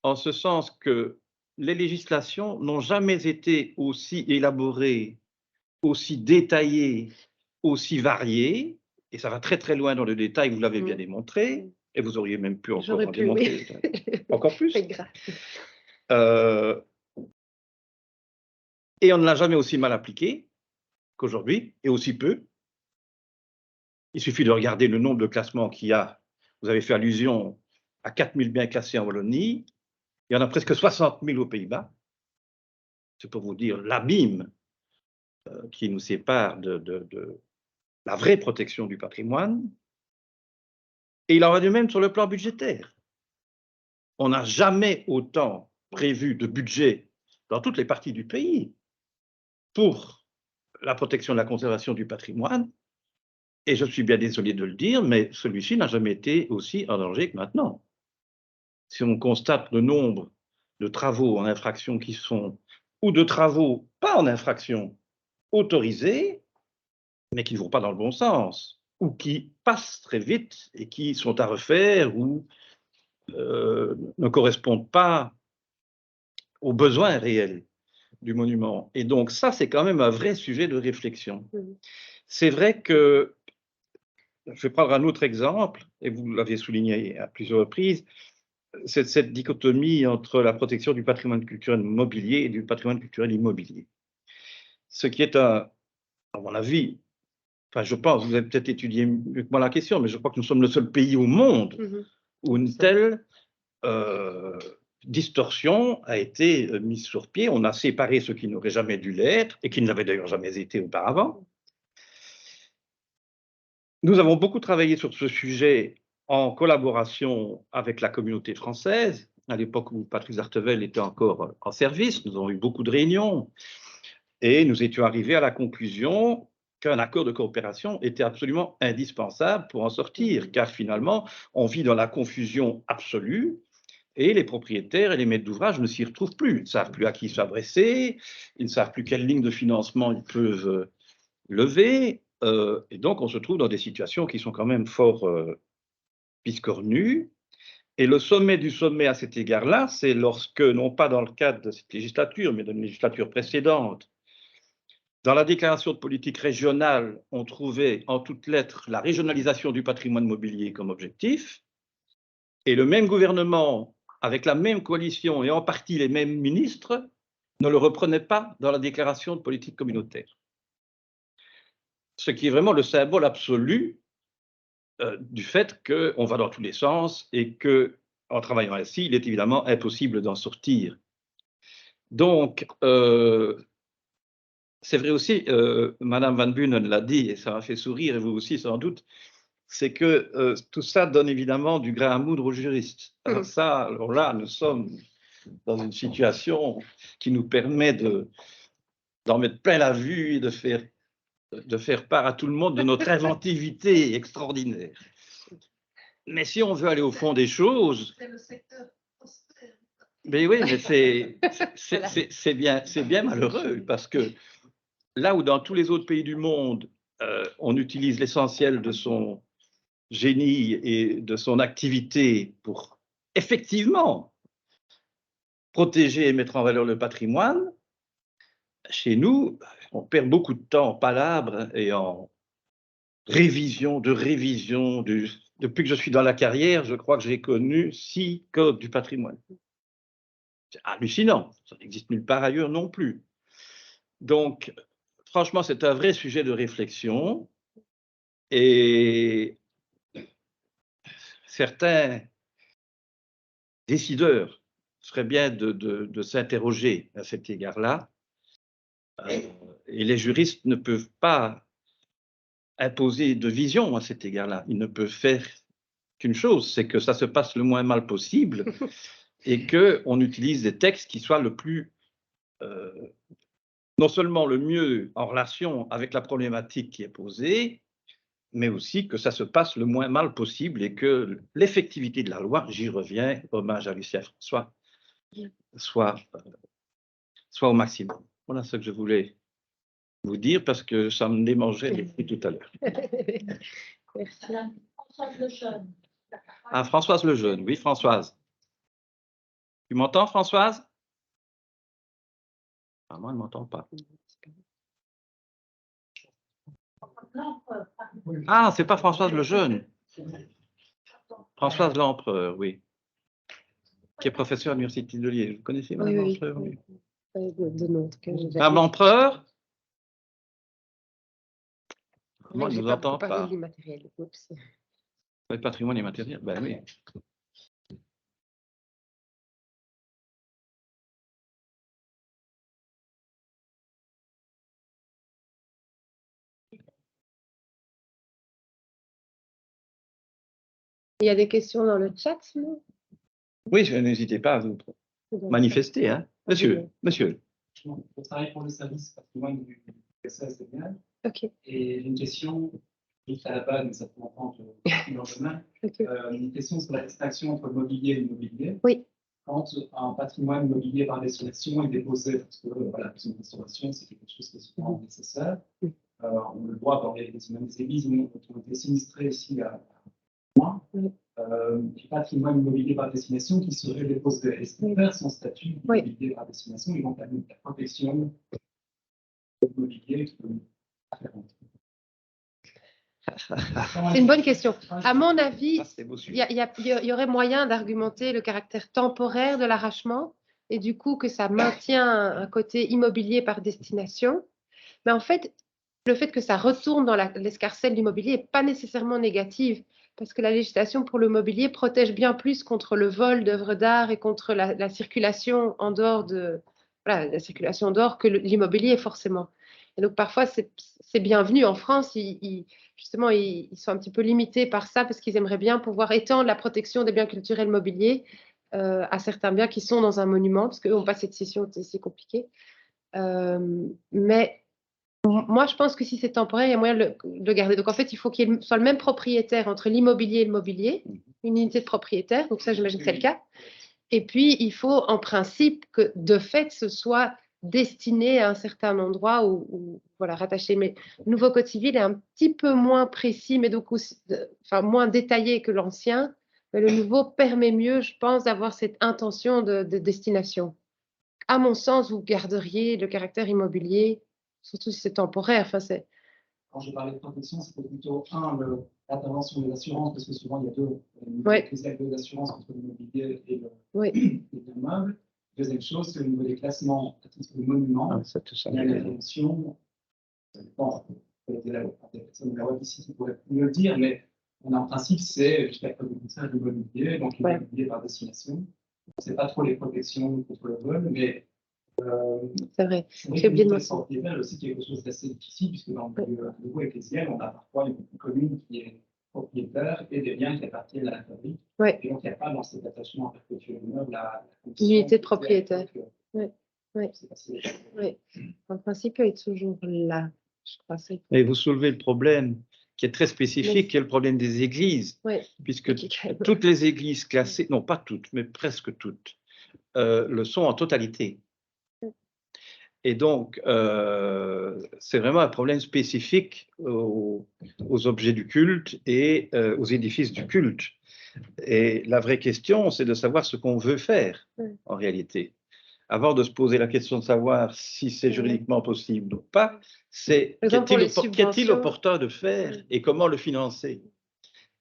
Speaker 1: en ce sens que les législations n'ont jamais été aussi élaborées, aussi détaillées, aussi variées, et ça va très très loin dans le détail, vous l'avez bien démontré, et vous auriez même pu encore en démontrer encore plus. Et on ne l'a jamais aussi mal appliqué qu'aujourd'hui, et aussi peu. Il suffit de regarder le nombre de classements qu'il y a. Vous avez fait allusion à 4000 biens classés en Wallonie, il y en a presque 60 000 aux Pays-Bas. C'est pour vous dire l'abîme qui nous sépare de la vraie protection du patrimoine. Et il en va de même sur le plan budgétaire. On n'a jamais autant prévu de budget dans toutes les parties du pays pour la protection et la conservation du patrimoine. Et je suis bien désolé de le dire, mais celui-ci n'a jamais été aussi en danger que maintenant. Si on constate le nombre de travaux en infraction qui sont, ou de travaux pas en infraction, autorisés, mais qui ne vont pas dans le bon sens, ou qui passent très vite et qui sont à refaire ou ne correspondent pas aux besoins réels du monument. Et donc ça, c'est quand même un vrai sujet de réflexion.
Speaker 2: Mhm.
Speaker 1: C'est vrai que, je vais prendre un autre exemple, et vous l'avez souligné à plusieurs reprises, c'est cette dichotomie entre la protection du patrimoine culturel mobilier et du patrimoine culturel immobilier. Ce qui est, à mon avis, enfin je pense, vous avez peut-être étudié mieux que moi la question, mais je crois que nous sommes le seul pays au monde
Speaker 2: Mhm.
Speaker 1: où une telle distorsion a été mise sur pied. On a séparé ce qui n'aurait jamais dû l'être et qui ne l'avait d'ailleurs jamais été auparavant. Nous avons beaucoup travaillé sur ce sujet en collaboration avec la communauté française, à l'époque où Patrice Artevel était encore en service. Nous avons eu beaucoup de réunions et nous étions arrivés à la conclusion qu'un accord de coopération était absolument indispensable pour en sortir, car finalement, on vit dans la confusion absolue et les propriétaires et les maîtres d'ouvrage ne s'y retrouvent plus. Ils ne savent plus à qui s'adresser, ils ne savent plus quelle ligne de financement ils peuvent lever, et donc on se trouve dans des situations qui sont quand même fort biscornues. Et le sommet du sommet à cet égard-là, c'est lorsque, non pas dans le cadre de cette législature, mais d'une législature précédente, dans la déclaration de politique régionale, on trouvait en toutes lettres la régionalisation du patrimoine mobilier comme objectif, et le même gouvernement, avec la même coalition et en partie les mêmes ministres, ne le reprenait pas dans la déclaration de politique communautaire. Ce qui est vraiment le symbole absolu du fait qu'on va dans tous les sens et qu'en travaillant ainsi, il est évidemment impossible d'en sortir. Donc, c'est vrai aussi, Madame Van Bunen l'a dit, et ça m'a fait sourire, et vous aussi sans doute, c'est que tout ça donne évidemment du grain à moudre aux juristes. Alors ça, alors là, nous sommes dans une situation qui nous permet d'en mettre plein la vue et de faire part à tout le monde de notre inventivité extraordinaire. Mais si on veut aller au fond des choses,
Speaker 3: C'est le secteur prospère.
Speaker 1: mais oui, mais c'est bien malheureux parce que là où dans tous les autres pays du monde, on utilise l'essentiel de son génie et de son activité pour effectivement protéger et mettre en valeur le patrimoine, chez nous, on perd beaucoup de temps en palabres et en révision. Depuis que je suis dans la carrière, je crois que j'ai connu 6 codes du patrimoine. C'est hallucinant, ça n'existe nulle part ailleurs non plus. Donc, franchement, c'est un vrai sujet de réflexion et certains décideurs feraient bien de s'interroger à cet égard-là. Et les juristes ne peuvent pas imposer de vision à cet égard-là. Ils ne peuvent faire qu'une chose, c'est que ça se passe le moins mal possible et qu'on utilise des textes qui soient le plus, non seulement le mieux en relation avec la problématique qui est posée, mais aussi que ça se passe le moins mal possible et que l'effectivité de la loi, j'y reviens, hommage à Lucien François, soit au maximum. Voilà ce que je voulais vous dire parce que ça me démangeait l'esprit tout à l'heure.
Speaker 2: Merci.
Speaker 4: Françoise Lejeune.
Speaker 1: Ah, Françoise Lejeune, oui, Françoise. Tu m'entends, Françoise? Ah, moi, elle ne m'entend pas. Ah, c'est pas Françoise Lejeune. Françoise Lempereur, oui. Qui est professeure à l'Université de Liège. Vous connaissez Madame Lempereur?
Speaker 2: Oui. De nom, en tout cas,
Speaker 1: Madame Lempereur? Moi,
Speaker 2: je
Speaker 1: je ne
Speaker 2: n'ai
Speaker 1: vous
Speaker 2: pas
Speaker 1: entends
Speaker 2: beaucoup parlé
Speaker 1: pas.
Speaker 2: de l'immatériel. Oups.
Speaker 1: Le patrimoine immatériel, ben oui.
Speaker 2: Il y a des questions dans le chat, sinon?
Speaker 1: Oui, n'hésitez pas à vous manifester, hein. Monsieur.
Speaker 6: Je travaille pour le service patrimoine du PSS de Vienne.
Speaker 2: Ok.
Speaker 6: Et j'ai une question, juste à la base, mais ça peut entendre le lendemain.
Speaker 2: Okay.
Speaker 6: Une question sur la distinction entre le mobilier et l'immobilier.
Speaker 2: Oui.
Speaker 6: Quand un patrimoine mobilier par destination est déposé, parce que voilà, une restauration, c'est quelque chose qui est souvent nécessaire. On le voit dans les églises qui ont été sinistrées ici à du patrimoine immobilier par destination qui serait déposé. Est-ce qu'ils perdent son statut d'immobilier par destination? Ils vont permettre la protection immobilier qui est différente.
Speaker 2: C'est une bonne question. À mon avis, il y aurait moyen d'argumenter le caractère temporaire de l'arrachement et du coup que ça maintient un côté immobilier par destination. Mais en fait, le fait que ça retourne dans l'escarcelle du mobilier n'est pas nécessairement négatif parce que la législation pour le mobilier protège bien plus contre le vol d'œuvres d'art et contre la circulation en dehors la circulation en dehors que l'immobilier forcément. Et donc parfois c'est bienvenu. En France, justement, ils sont un petit peu limités par ça parce qu'ils aimeraient bien pouvoir étendre la protection des biens culturels mobiliers à certains biens qui sont dans un monument, parce qu'eux n'ont pas cette cession, c'est compliqué. Mais moi, je pense que si c'est temporaire, il y a moyen de le garder. Donc, en fait, il faut qu'il soit le même propriétaire entre l'immobilier et le mobilier, une unité de propriétaire. Donc, ça, j'imagine que c'est le cas. Et puis, il faut en principe que, de fait, ce soit destiné à un certain endroit ou voilà, rattaché. Mais le nouveau Code civil est un petit peu moins précis, mais donc aussi, moins détaillé que l'ancien. Mais le nouveau permet mieux, je pense, d'avoir cette intention de destination. À mon sens, vous garderiez le caractère immobilier, surtout si c'est temporaire.
Speaker 6: Quand je parlais de protection, c'était plutôt l'intervention des assurances, parce que souvent il y a deux actes d'assurance entre l'immobilier et l'immeuble. Deuxième chose, c'est au niveau des classements à titre de monument, il y a une intervention. Bon, la personne de la loi d'ici qui pourrait mieux le dire, mais en principe, c'est jusqu'à preuve du contraire l'immobilier, donc l'immobilier par destination. On ne sait pas trop les protections contre le vol, mais
Speaker 2: c'est vrai.
Speaker 6: J'ai oublié de mentionner aussi quelque chose d'assez difficile, puisque dans le niveau ecclésial, on a parfois une commune qui est propriétaire et des biens qui appartiennent à la famille. Et donc, il n'y a pas dans cet attachement perpétuel immeuble la
Speaker 2: unité de propriétaire. Oui. En principe, elle est toujours là, je crois.
Speaker 1: Et vous soulevez le problème qui est très spécifique, qui est le problème des églises, puisque toutes les églises classées, non pas toutes, mais presque toutes, le sont en totalité. Et donc, c'est vraiment un problème spécifique aux objets du culte et aux édifices du culte. Et la vraie question, c'est de savoir ce qu'on veut faire, en réalité. Avant de se poser la question de savoir si c'est juridiquement possible ou pas, c'est qu'est-il opportun de faire et comment le financer.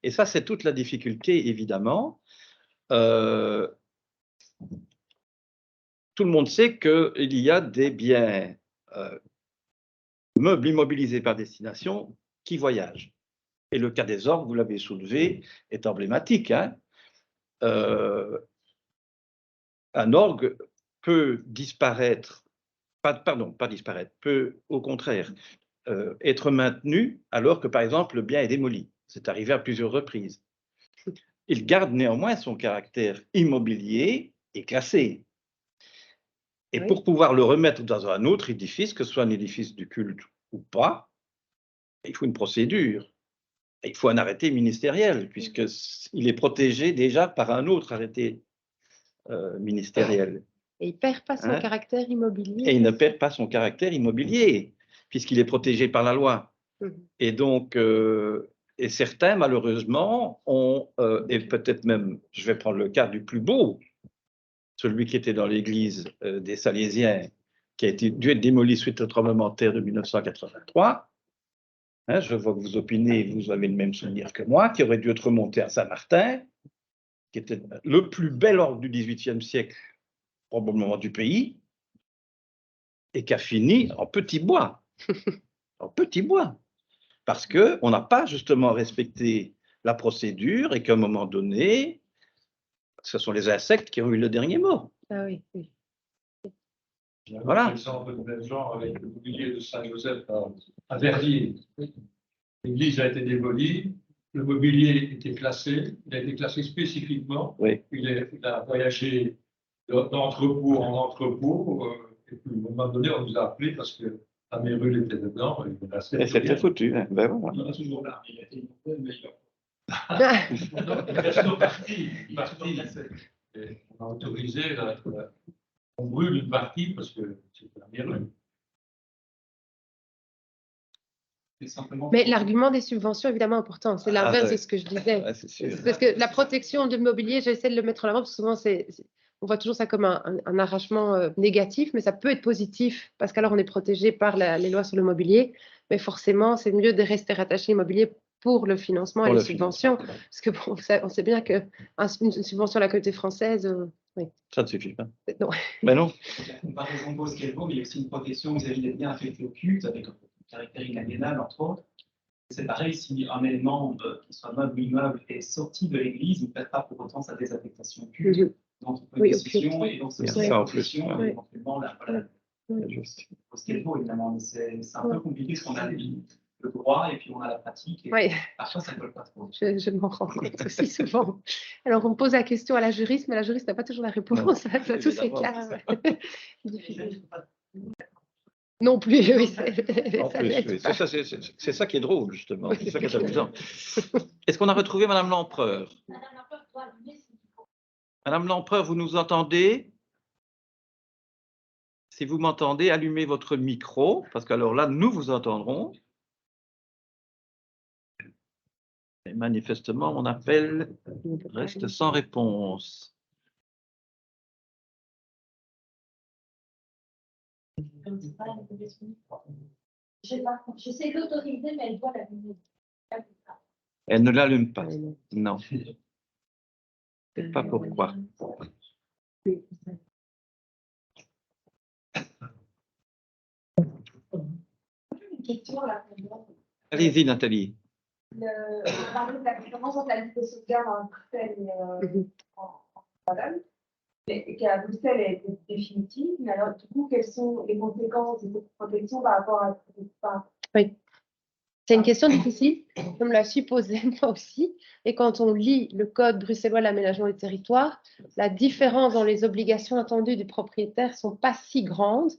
Speaker 1: Et ça, c'est toute la difficulté, évidemment. Tout le monde sait qu'il y a des biens meubles immobilisés par destination qui voyagent. Et le cas des orgues, vous l'avez soulevé, est emblématique. Un orgue peut disparaître, pas disparaître, peut au contraire être maintenu alors que, par exemple, le bien est démoli. C'est arrivé à plusieurs reprises. Il garde néanmoins son caractère immobilier et classé. Et pour pouvoir le remettre dans un autre édifice, que ce soit un édifice du culte ou pas, il faut une procédure. Il faut un arrêté ministériel, puisqu'il est protégé déjà par un autre arrêté ministériel.
Speaker 2: Et il ne perd pas son caractère immobilier.
Speaker 1: Et il ne perd pas son caractère immobilier, puisqu'il est protégé par la loi. Et donc, et certains, malheureusement, ont, et peut-être même, je vais prendre le cas du plus beau, celui qui était dans l'église des Salésiens, qui a dû être démoli suite au tremblement de terre de 1983. Je vois que vous opinez, vous avez le même souvenir que moi, qui aurait dû être remonté à Saint-Martin, qui était le plus bel orgue du XVIIIe siècle, probablement du pays, et qui a fini en petit bois. En petit bois. Parce qu'on n'a pas justement respecté la procédure et qu'à un moment donné, ce sont les insectes qui ont eu le dernier mot.
Speaker 2: Ah oui.
Speaker 7: Voilà. Par exemple, le même genre avec le mobilier de Saint-Joseph à Verviers. L'église a été démolie, le mobilier était classé, il a été classé spécifiquement. Il a voyagé d'entrepôt en entrepôt. Et puis, à un moment donné, on nous a appelés parce que la mérule était dedans.
Speaker 1: Et c'était foutu. Ben voilà.
Speaker 7: Il est toujours là. Il a été monté, mais il reste parti. On a autorisé, on brûle une partie parce que c'est la mérule.
Speaker 2: Mais l'argument des subventions est évidemment important. C'est l'inverse de ce que je disais. Parce que la protection de l'immobilier, j'essaie de le mettre en avant, parce que souvent, on voit toujours ça comme un arrachement négatif, mais ça peut être positif, parce qu'alors on est protégé par les lois sur l'immobilier. Mais forcément, c'est mieux de rester rattaché à l'immobilier pour le financement et les subventions. Parce que bon, on sait bien qu'une subvention à la communauté française, oui.
Speaker 1: Ça ne suffit pas.
Speaker 2: Non.
Speaker 1: Mais non.
Speaker 6: La comparaison pose qu'elle vaut, mais il y a aussi une protection vis-à-vis des biens affectés au culte, avec un caractère inaliénable, entre autres. C'est pareil, si un élément, qu'il soit meuble ou immeuble, est sorti de l'église, il ne perd pas pour autant sa désaffectation culte. Donc, une possession, et donc c'est
Speaker 1: ça en plus.
Speaker 6: et éventuellement, pose qu'elle vaut, évidemment. Mais c'est un peu compliqué, parce qu'on a le droit et puis on a la pratique, et parfois ça ne colle pas trop.
Speaker 2: Je m'en rends compte aussi souvent. Alors on pose la question à la juriste, mais la juriste n'a pas toujours la réponse. Ça, tous ces cas. Non plus, oui.
Speaker 1: C'est ça qui est drôle, justement. C'est ça qui est amusant. Est-ce qu'on a retrouvé Madame Lempereur? Madame Lempereur, vous nous entendez? Si vous m'entendez, allumez votre micro, parce qu'alors là, nous vous entendrons. Et manifestement, mon appel reste sans réponse.
Speaker 4: J'essaie d'autoriser, mais elle doit l'allumer.
Speaker 1: Elle ne l'allume pas. Non. Je ne sais pas pourquoi.
Speaker 4: Une question là.
Speaker 1: Allez-y, Nathalie.
Speaker 4: On parlait de la différence entre la liste de sauvegarde en Bruxelles et en Wallonne, et qu'à Bruxelles elle était définitive, mais alors du coup, quelles sont les conséquences de cette protection par rapport à ça?
Speaker 2: Oui, c'est une question difficile, je me la suis posée moi aussi, et quand on lit le code bruxellois de l'aménagement du territoire, la différence dans les obligations attendues du propriétaire ne sont pas si grandes,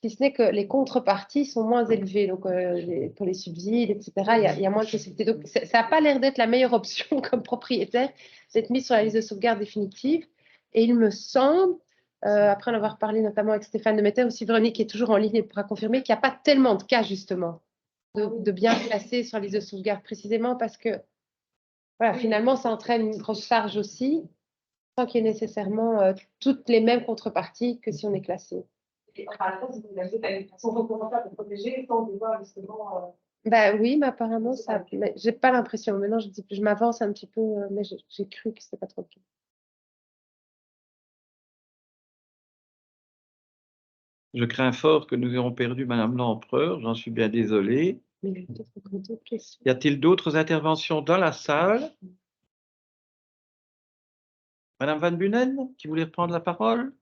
Speaker 2: si ce n'est que les contreparties sont moins élevées. Donc, pour les subsides, etc., il y a moins de possibilités. Donc, ça n'a pas l'air d'être la meilleure option comme propriétaire d'être mis sur la liste de sauvegarde définitive. Et il me semble, après en avoir parlé notamment avec Stéphane Demeter, aussi Véronique qui est toujours en ligne et pourra confirmer qu'il n'y a pas tellement de cas, justement, de bien placer sur la liste de sauvegarde, précisément parce que, voilà, finalement, ça entraîne une grosse charge aussi, sans qu'il y ait nécessairement toutes les mêmes contreparties que si on est classé.
Speaker 4: Et en parlant, c'est que vous avez une façon recommandable de protéger sans devoir justement.
Speaker 2: Ben oui, mais apparemment, ça. J'ai pas l'impression. Maintenant, je m'avance un petit peu, mais j'ai cru que c'était pas trop le cas.
Speaker 1: Je crains fort que nous ayons perdu Madame Lempereur, j'en suis bien désolé.
Speaker 2: Mais peut-être encore d'autres questions.
Speaker 1: Y a-t-il d'autres interventions dans la salle? Madame Van Bunen, qui voulait reprendre la parole?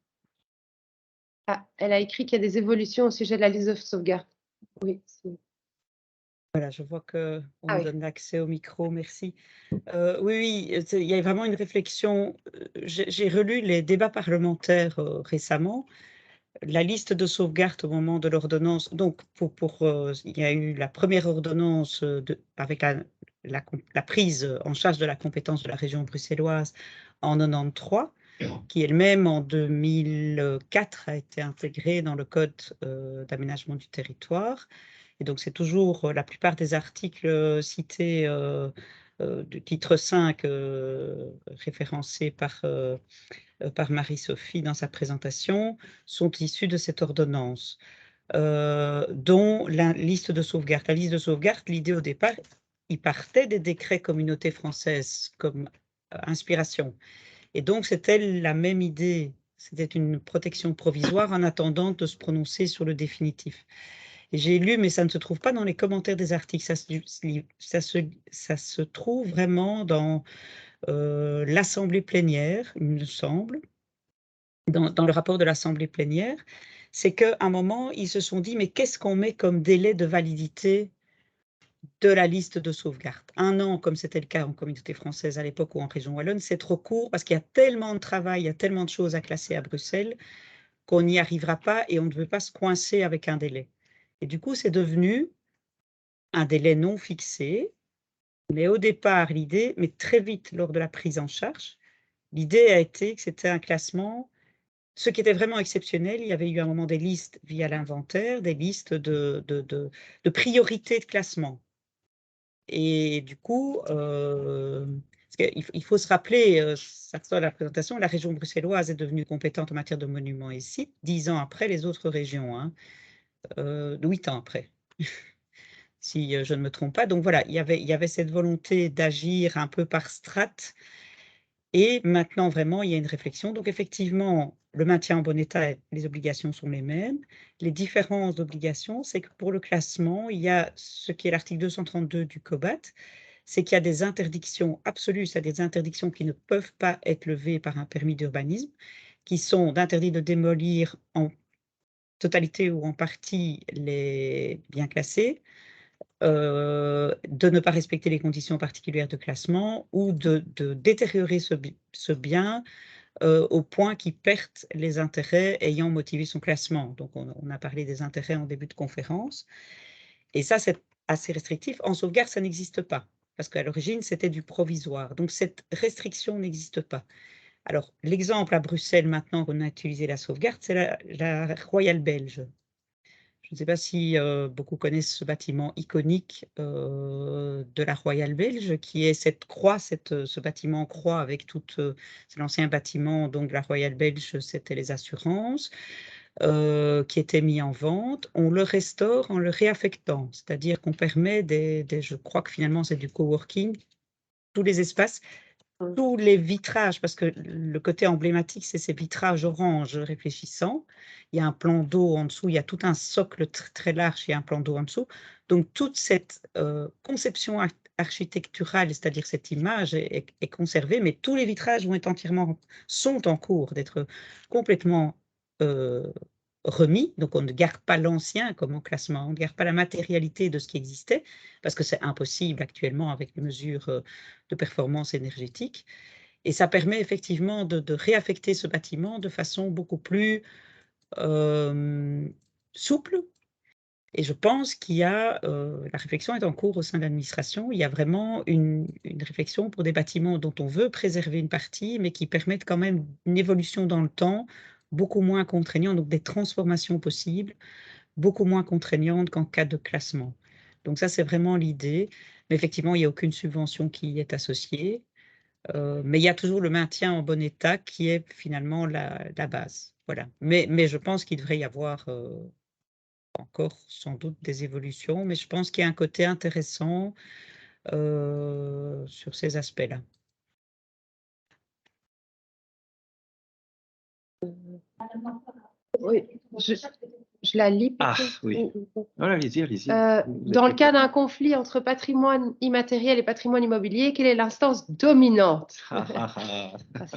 Speaker 2: Ah, elle a écrit qu'il y a des évolutions au sujet de la liste de sauvegarde. Oui.
Speaker 5: Voilà, je vois qu'on me donne l'accès au micro, merci. Oui, il y a vraiment une réflexion. J'ai relu les débats parlementaires récemment. La liste de sauvegarde au moment de l'ordonnance, donc il y a eu la première ordonnance avec la prise en charge de la compétence de la région bruxelloise en 93, qui elle-même en 2004 a été intégrée dans le Code d'aménagement du territoire. Et donc c'est toujours la plupart des articles cités du titre 5 référencés par Marie-Sophie dans sa présentation, sont issus de cette ordonnance, dont la liste de sauvegarde. La liste de sauvegarde, l'idée au départ, il partait des décrets communautés françaises comme inspiration. Et donc, c'était la même idée, c'était une protection provisoire en attendant de se prononcer sur le définitif. Et j'ai lu, mais ça ne se trouve pas dans les commentaires des articles, ça se trouve vraiment dans l'Assemblée plénière, il me semble, dans le rapport de l'Assemblée plénière, c'est qu'à un moment, ils se sont dit, mais qu'est-ce qu'on met comme délai de validité de la liste de sauvegarde? 1 an, comme c'était le cas en communauté française à l'époque ou en région wallonne, c'est trop court parce qu'il y a tellement de travail, il y a tellement de choses à classer à Bruxelles qu'on n'y arrivera pas et on ne veut pas se coincer avec un délai. Et du coup, c'est devenu un délai non fixé, mais au départ, l'idée, mais très vite lors de la prise en charge, l'idée a été que c'était un classement ce qui était vraiment exceptionnel, il y avait eu à un moment des listes via l'inventaire, des listes de priorités de classement. Et du coup, il faut se rappeler, ça ressort de la présentation, la région bruxelloise est devenue compétente en matière de monuments et sites 10 ans après les autres régions, hein, 8 ans après, si je ne me trompe pas. Donc voilà, il y avait cette volonté d'agir un peu par strate. Et maintenant, vraiment, il y a une réflexion. Donc effectivement, le maintien en bon état, les obligations sont les mêmes. Les différences d'obligations, c'est que pour le classement, il y a ce qui est l'article 232 du COBAT, c'est qu'il y a des interdictions absolues, c'est-à-dire des interdictions qui ne peuvent pas être levées par un permis d'urbanisme, qui sont d'interdire de démolir en totalité ou en partie les biens classés, de ne pas respecter les conditions particulières de classement ou de détériorer ce bien au point qu'il perde les intérêts ayant motivé son classement. Donc, on a parlé des intérêts en début de conférence. Et ça, c'est assez restrictif. En sauvegarde, ça n'existe pas, parce qu'à l'origine, c'était du provisoire. Donc, cette restriction n'existe pas. Alors, l'exemple à Bruxelles, maintenant qu'on a utilisé la sauvegarde, c'est la Royale Belge. Je ne sais pas si beaucoup connaissent ce bâtiment iconique de la Royale Belge, qui est cette croix, ce bâtiment en croix avec toute... c'est l'ancien bâtiment donc, de la Royale Belge, c'était les assurances, qui était mis en vente. On le restaure en le réaffectant, c'est-à-dire qu'on permet je crois que finalement c'est du coworking, tous les espaces, tous les vitrages, parce que le côté emblématique, c'est ces vitrages orange réfléchissants. Il y a un plan d'eau en dessous, il y a tout un socle très large, il y a un plan d'eau en dessous. Donc, toute cette conception architecturale, c'est-à-dire cette image, est conservée, mais tous les vitrages sont en cours d'être complètement remis. Donc, on ne garde pas l'ancien comme en classement, on ne garde pas la matérialité de ce qui existait, parce que c'est impossible actuellement avec les mesures de performance énergétique. Et ça permet effectivement de réaffecter ce bâtiment de façon beaucoup plus souple. Et je pense qu'il y a, la réflexion est en cours au sein de l'administration, il y a vraiment une réflexion pour des bâtiments dont on veut préserver une partie, mais qui permettent quand même une évolution dans le temps, beaucoup moins contraignante, donc des transformations possibles, beaucoup moins contraignantes qu'en cas de classement. Donc ça, c'est vraiment l'idée. Mais effectivement, il n'y a aucune subvention qui y est associée. Mais il y a toujours le maintien en bon état qui est finalement la base. Voilà. Mais je pense qu'il devrait y avoir encore sans doute des évolutions, mais je pense qu'il y a un côté intéressant sur ces aspects-là.
Speaker 2: Oui, je la lis.
Speaker 1: Ah oui. Voilà, allez-y, allez-y.
Speaker 2: Dans le cas d'un conflit entre patrimoine immatériel et patrimoine immobilier, quelle est l'instance dominante? Ça,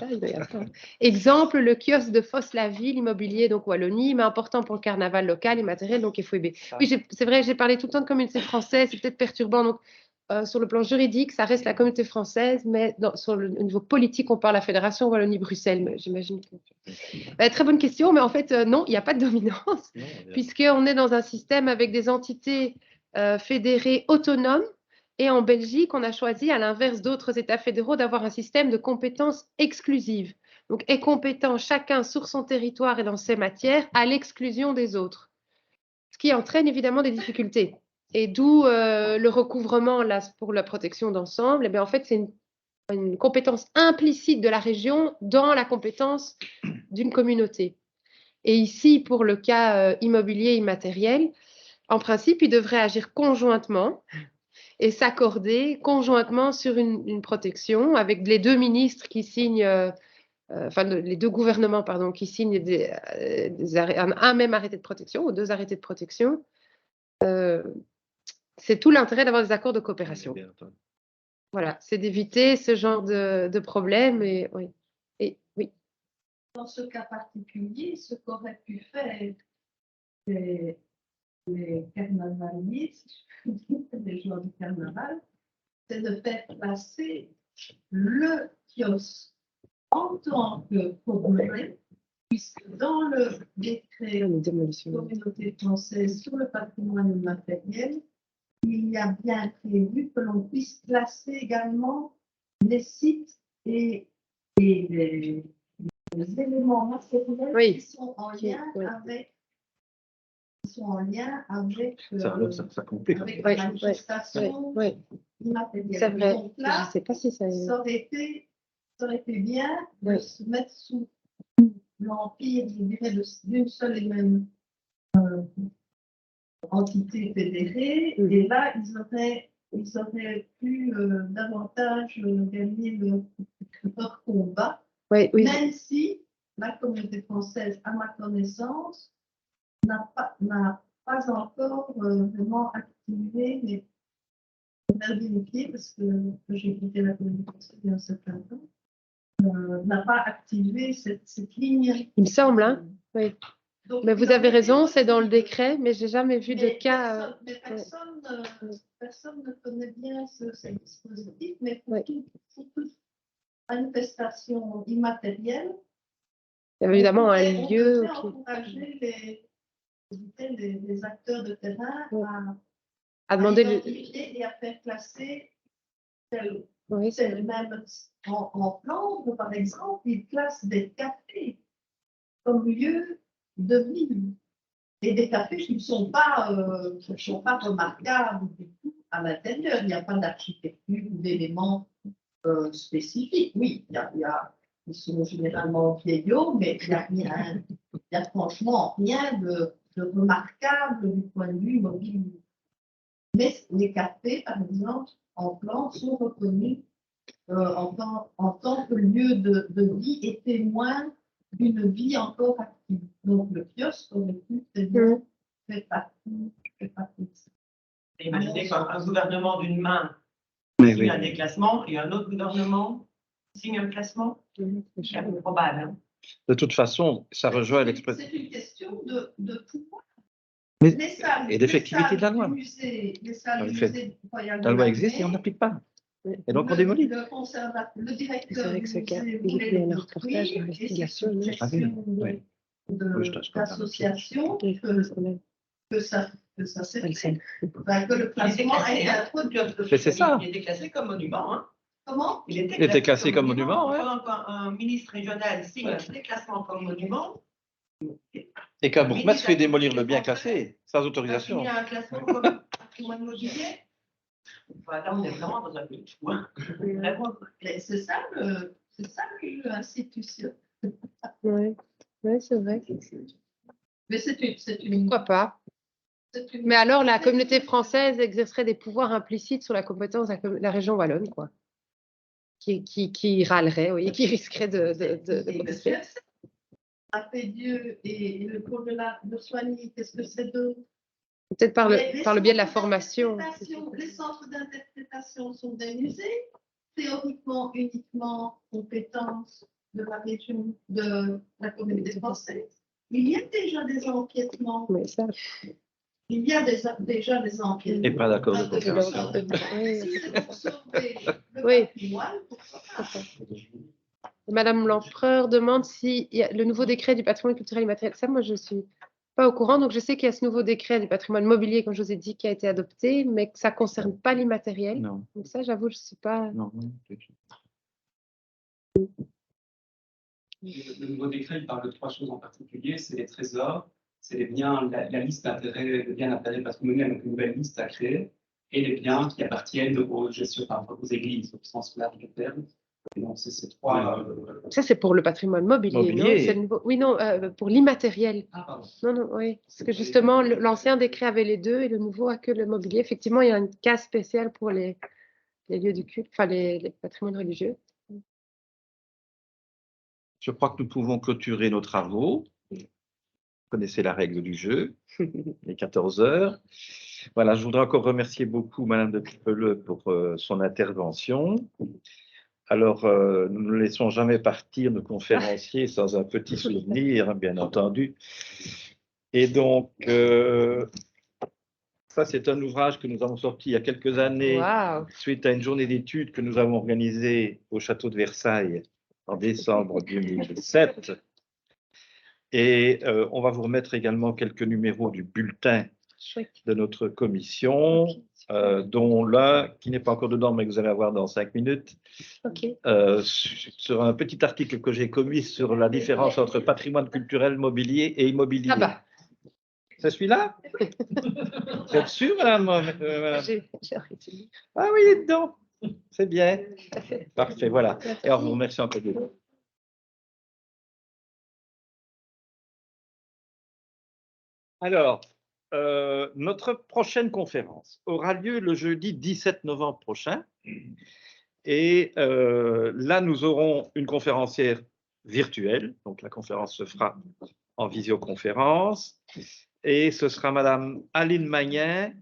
Speaker 2: il doit y avoir. Exemple, le kiosque de Fosse-la-Ville, immobilier, donc Wallonie, mais important pour le carnaval local, immatériel, donc FOIB. Oui, c'est vrai, j'ai parlé tout le temps de communauté française, c'est peut-être perturbant. Donc, sur le plan juridique, ça reste la communauté française, mais au niveau politique, on parle de la Fédération Wallonie-Bruxelles. J'imagine que... très bonne question, mais en fait, non, il n'y a pas de dominance, puisqu'on est dans un système avec des entités fédérées autonomes. Et en Belgique, on a choisi, à l'inverse d'autres États fédéraux, d'avoir un système de compétences exclusives. Donc, est compétent chacun sur son territoire et dans ses matières, à l'exclusion des autres. Ce qui entraîne évidemment des difficultés. Et d'où le recouvrement là, pour la protection d'ensemble. Eh bien, en fait, c'est une compétence implicite de la région dans la compétence d'une communauté. Et ici, pour le cas immobilier immatériel, en principe, ils devraient agir conjointement et s'accorder conjointement sur une protection avec les deux ministres qui signent, les deux gouvernements, pardon, qui signent un même arrêté de protection ou deux arrêtés de protection. C'est tout l'intérêt d'avoir des accords de coopération. Voilà, c'est d'éviter ce genre de problème. Et oui.
Speaker 3: Dans ce cas particulier, ce qu'auraient pu faire les carnavalistes, les joueurs du carnaval, c'est de faire passer le kiosque en tant que problème, puisque dans le décret communauté française sur le patrimoine immatériel, il y a bien prévu que l'on puisse classer également les sites et les les éléments matériels
Speaker 2: Oui.
Speaker 3: qui sont en lien avec,
Speaker 1: ça complique.
Speaker 3: avec la manifestation immatérielle.
Speaker 2: C'est vrai.
Speaker 3: Donc là,
Speaker 2: je ne sais pas si ça.
Speaker 3: ça aurait été bien de se mettre sous l'empire, je dirais, d'une seule et même entité fédérée. Et là, ils auraient pu davantage gagner leur combat.
Speaker 2: Oui.
Speaker 3: Même si la communauté française, à ma connaissance, n'a pas encore vraiment activé, mais je vais vérifier parce que j'ai quitté la communauté française il y a un certain temps, n'a pas activé cette ligne.
Speaker 2: Il me semble, hein. Oui. Donc, mais vous avez raison, c'est dans le décret, mais je n'ai jamais vu de cas.
Speaker 3: Personne ne connaît bien ce dispositif, mais pour toute manifestation immatérielle,
Speaker 2: il y a évidemment un lieu.
Speaker 3: On peut encourager les acteurs de terrain
Speaker 2: à demander
Speaker 3: et à faire classer même en Flandre, par exemple, ils classent des cafés comme lieu de vie. Et des cafés qui ne sont pas remarquables du tout à l'intérieur. Il n'y a pas d'architecture ou d'éléments spécifiques. Oui, ils sont généralement vieillots, mais il n'y a franchement rien de remarquable du point de vue mobile. Mais les cafés, par exemple, en Flandre, sont reconnus en tant que lieu de vie et témoin d'une vie encore active. Donc le kiosque aurait pu très bien faire partie de ça.
Speaker 8: Imaginez qu'un gouvernement d'une main signe un déclassement et un autre gouvernement signe un classement. C'est improbable. Hein.
Speaker 1: De toute façon, ça rejoint l'expression.
Speaker 3: C'est une question de pouvoir.
Speaker 1: Et d'effectivité de la loi. La loi existe et on n'applique pas. Et donc on démolit.
Speaker 3: Le directeur
Speaker 2: du musée
Speaker 3: voulait le reportage d'investigation d'association que ça s'est fait. Que le classement a été introduit.
Speaker 1: C'est ça.
Speaker 8: Il était classé comme monument. Hein.
Speaker 3: Comment?
Speaker 1: Il était classé comme monument.
Speaker 8: Un ministre régional signe un déclassement comme monument.
Speaker 1: Et qu'un bourgmestre fait démolir le bien classé, sans autorisation.
Speaker 8: Il y a un classement comme patrimoine mobilier. Là, on est vraiment dans un peu fou.
Speaker 3: C'est ça le jeu institutionnel.
Speaker 2: Oui, c'est vrai.
Speaker 3: Mais c'est une.
Speaker 2: Pourquoi pas? Mais alors, la communauté française exercerait des pouvoirs implicites sur la compétence de la région wallonne, quoi. Qui râlerait, oui, qui risquerait de protester.
Speaker 3: La Dieu et le cours de soigner, qu'est-ce que c'est d'autre?
Speaker 2: Peut-être par le biais de la formation.
Speaker 3: Les centres d'interprétation sont des musées, théoriquement uniquement compétence de la région, de la communauté française. Il y a déjà des empiètements.
Speaker 2: Mais ça...
Speaker 3: Il y a déjà des empiètements.
Speaker 1: Et pas d'accord de compréhension.
Speaker 2: Oui. Madame l'Empereur demande si le nouveau décret du patrimoine culturel immatériel. Ça, moi, je ne suis pas au courant. Donc, je sais qu'il y a ce nouveau décret du patrimoine mobilier, comme je vous ai dit, qui a été adopté, mais que ça ne concerne pas l'immatériel.
Speaker 1: Non.
Speaker 2: Donc, ça, j'avoue, je ne suis pas.
Speaker 1: Non.
Speaker 6: Le nouveau décret, il parle de 3 choses en particulier. C'est les trésors, c'est les biens, la liste d'intérêts, les biens d'intérêt patrimonial, donc une nouvelle liste à créer, et les biens qui appartiennent aux églises, au sens large du terme. Et donc, c'est ces 3.
Speaker 2: Ça, c'est pour le patrimoine mobilier. Non, c'est le nouveau... Oui, non, pour l'immatériel.
Speaker 6: Ah, pardon.
Speaker 2: Non, oui. Parce que justement, l'ancien décret avait les deux et le nouveau a que le mobilier. Effectivement, il y a une case spéciale pour les lieux du culte, enfin les patrimoines religieux.
Speaker 1: Je crois que nous pouvons clôturer nos travaux. Vous connaissez la règle du jeu, les 14 heures. Voilà, je voudrais encore remercier beaucoup Madame de Tripeleux pour son intervention. Alors, nous ne laissons jamais partir nos conférenciers sans un petit souvenir, bien entendu. Et donc, ça, c'est un ouvrage que nous avons sorti il y a quelques années, suite à une journée d'études que nous avons organisée au château de Versailles en décembre 2007. Et on va vous remettre également quelques numéros du bulletin de notre commission. dont l'un, qui n'est pas encore dedans, mais que vous allez avoir dans 5 minutes, sur un petit article que j'ai commis sur la différence entre patrimoine culturel, mobilier et immobilier.
Speaker 2: Ah bah.
Speaker 1: C'est celui-là? Vous êtes sûr, madame?
Speaker 2: J'ai arrêté de lire.
Speaker 1: Ah oui, il est dedans. C'est bien. Parfait, voilà. Et on vous remercie encore de vous. Alors, notre prochaine conférence aura lieu le jeudi 17 novembre prochain. Et là, nous aurons une conférencière virtuelle. Donc, la conférence se fera en visioconférence. Et ce sera Madame Aline Magnin,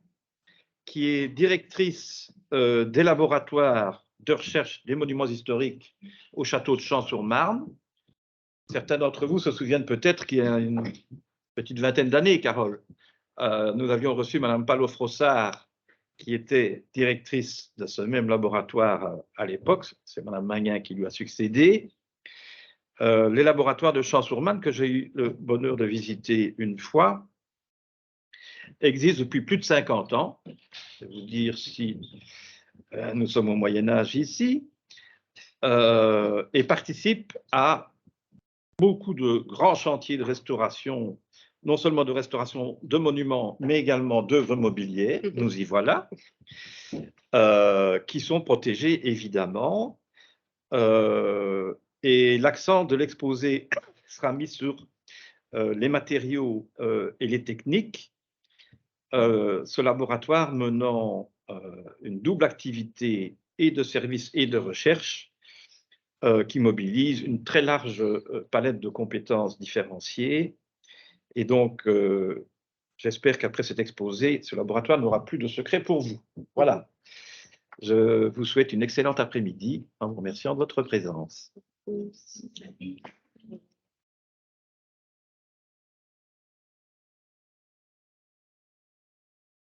Speaker 1: qui est directrice des laboratoires de recherche des monuments historiques au château de Champs-sur-Marne. Certains d'entre vous se souviennent peut-être qu'il y a une petite vingtaine d'années, Carole, nous avions reçu Madame Palot-Frossard, qui était directrice de ce même laboratoire à l'époque. C'est Madame Magnin qui lui a succédé. Les laboratoires de Champs-sur-Marne, que j'ai eu le bonheur de visiter une fois, existent depuis plus de 50 ans. Je vais vous dire si nous sommes au Moyen-Âge ici, et participent à beaucoup de grands chantiers de restauration, non seulement de restauration de monuments, mais également d'œuvres mobilières, nous y voilà, qui sont protégés évidemment. Et l'accent de l'exposé sera mis sur les matériaux et les techniques. Ce laboratoire menant une double activité et de service et de recherche qui mobilise une très large palette de compétences différenciées. Et donc, j'espère qu'après cet exposé, ce laboratoire n'aura plus de secret pour vous. Voilà. Je vous souhaite une excellente après-midi en vous remerciant de votre présence.
Speaker 2: Merci.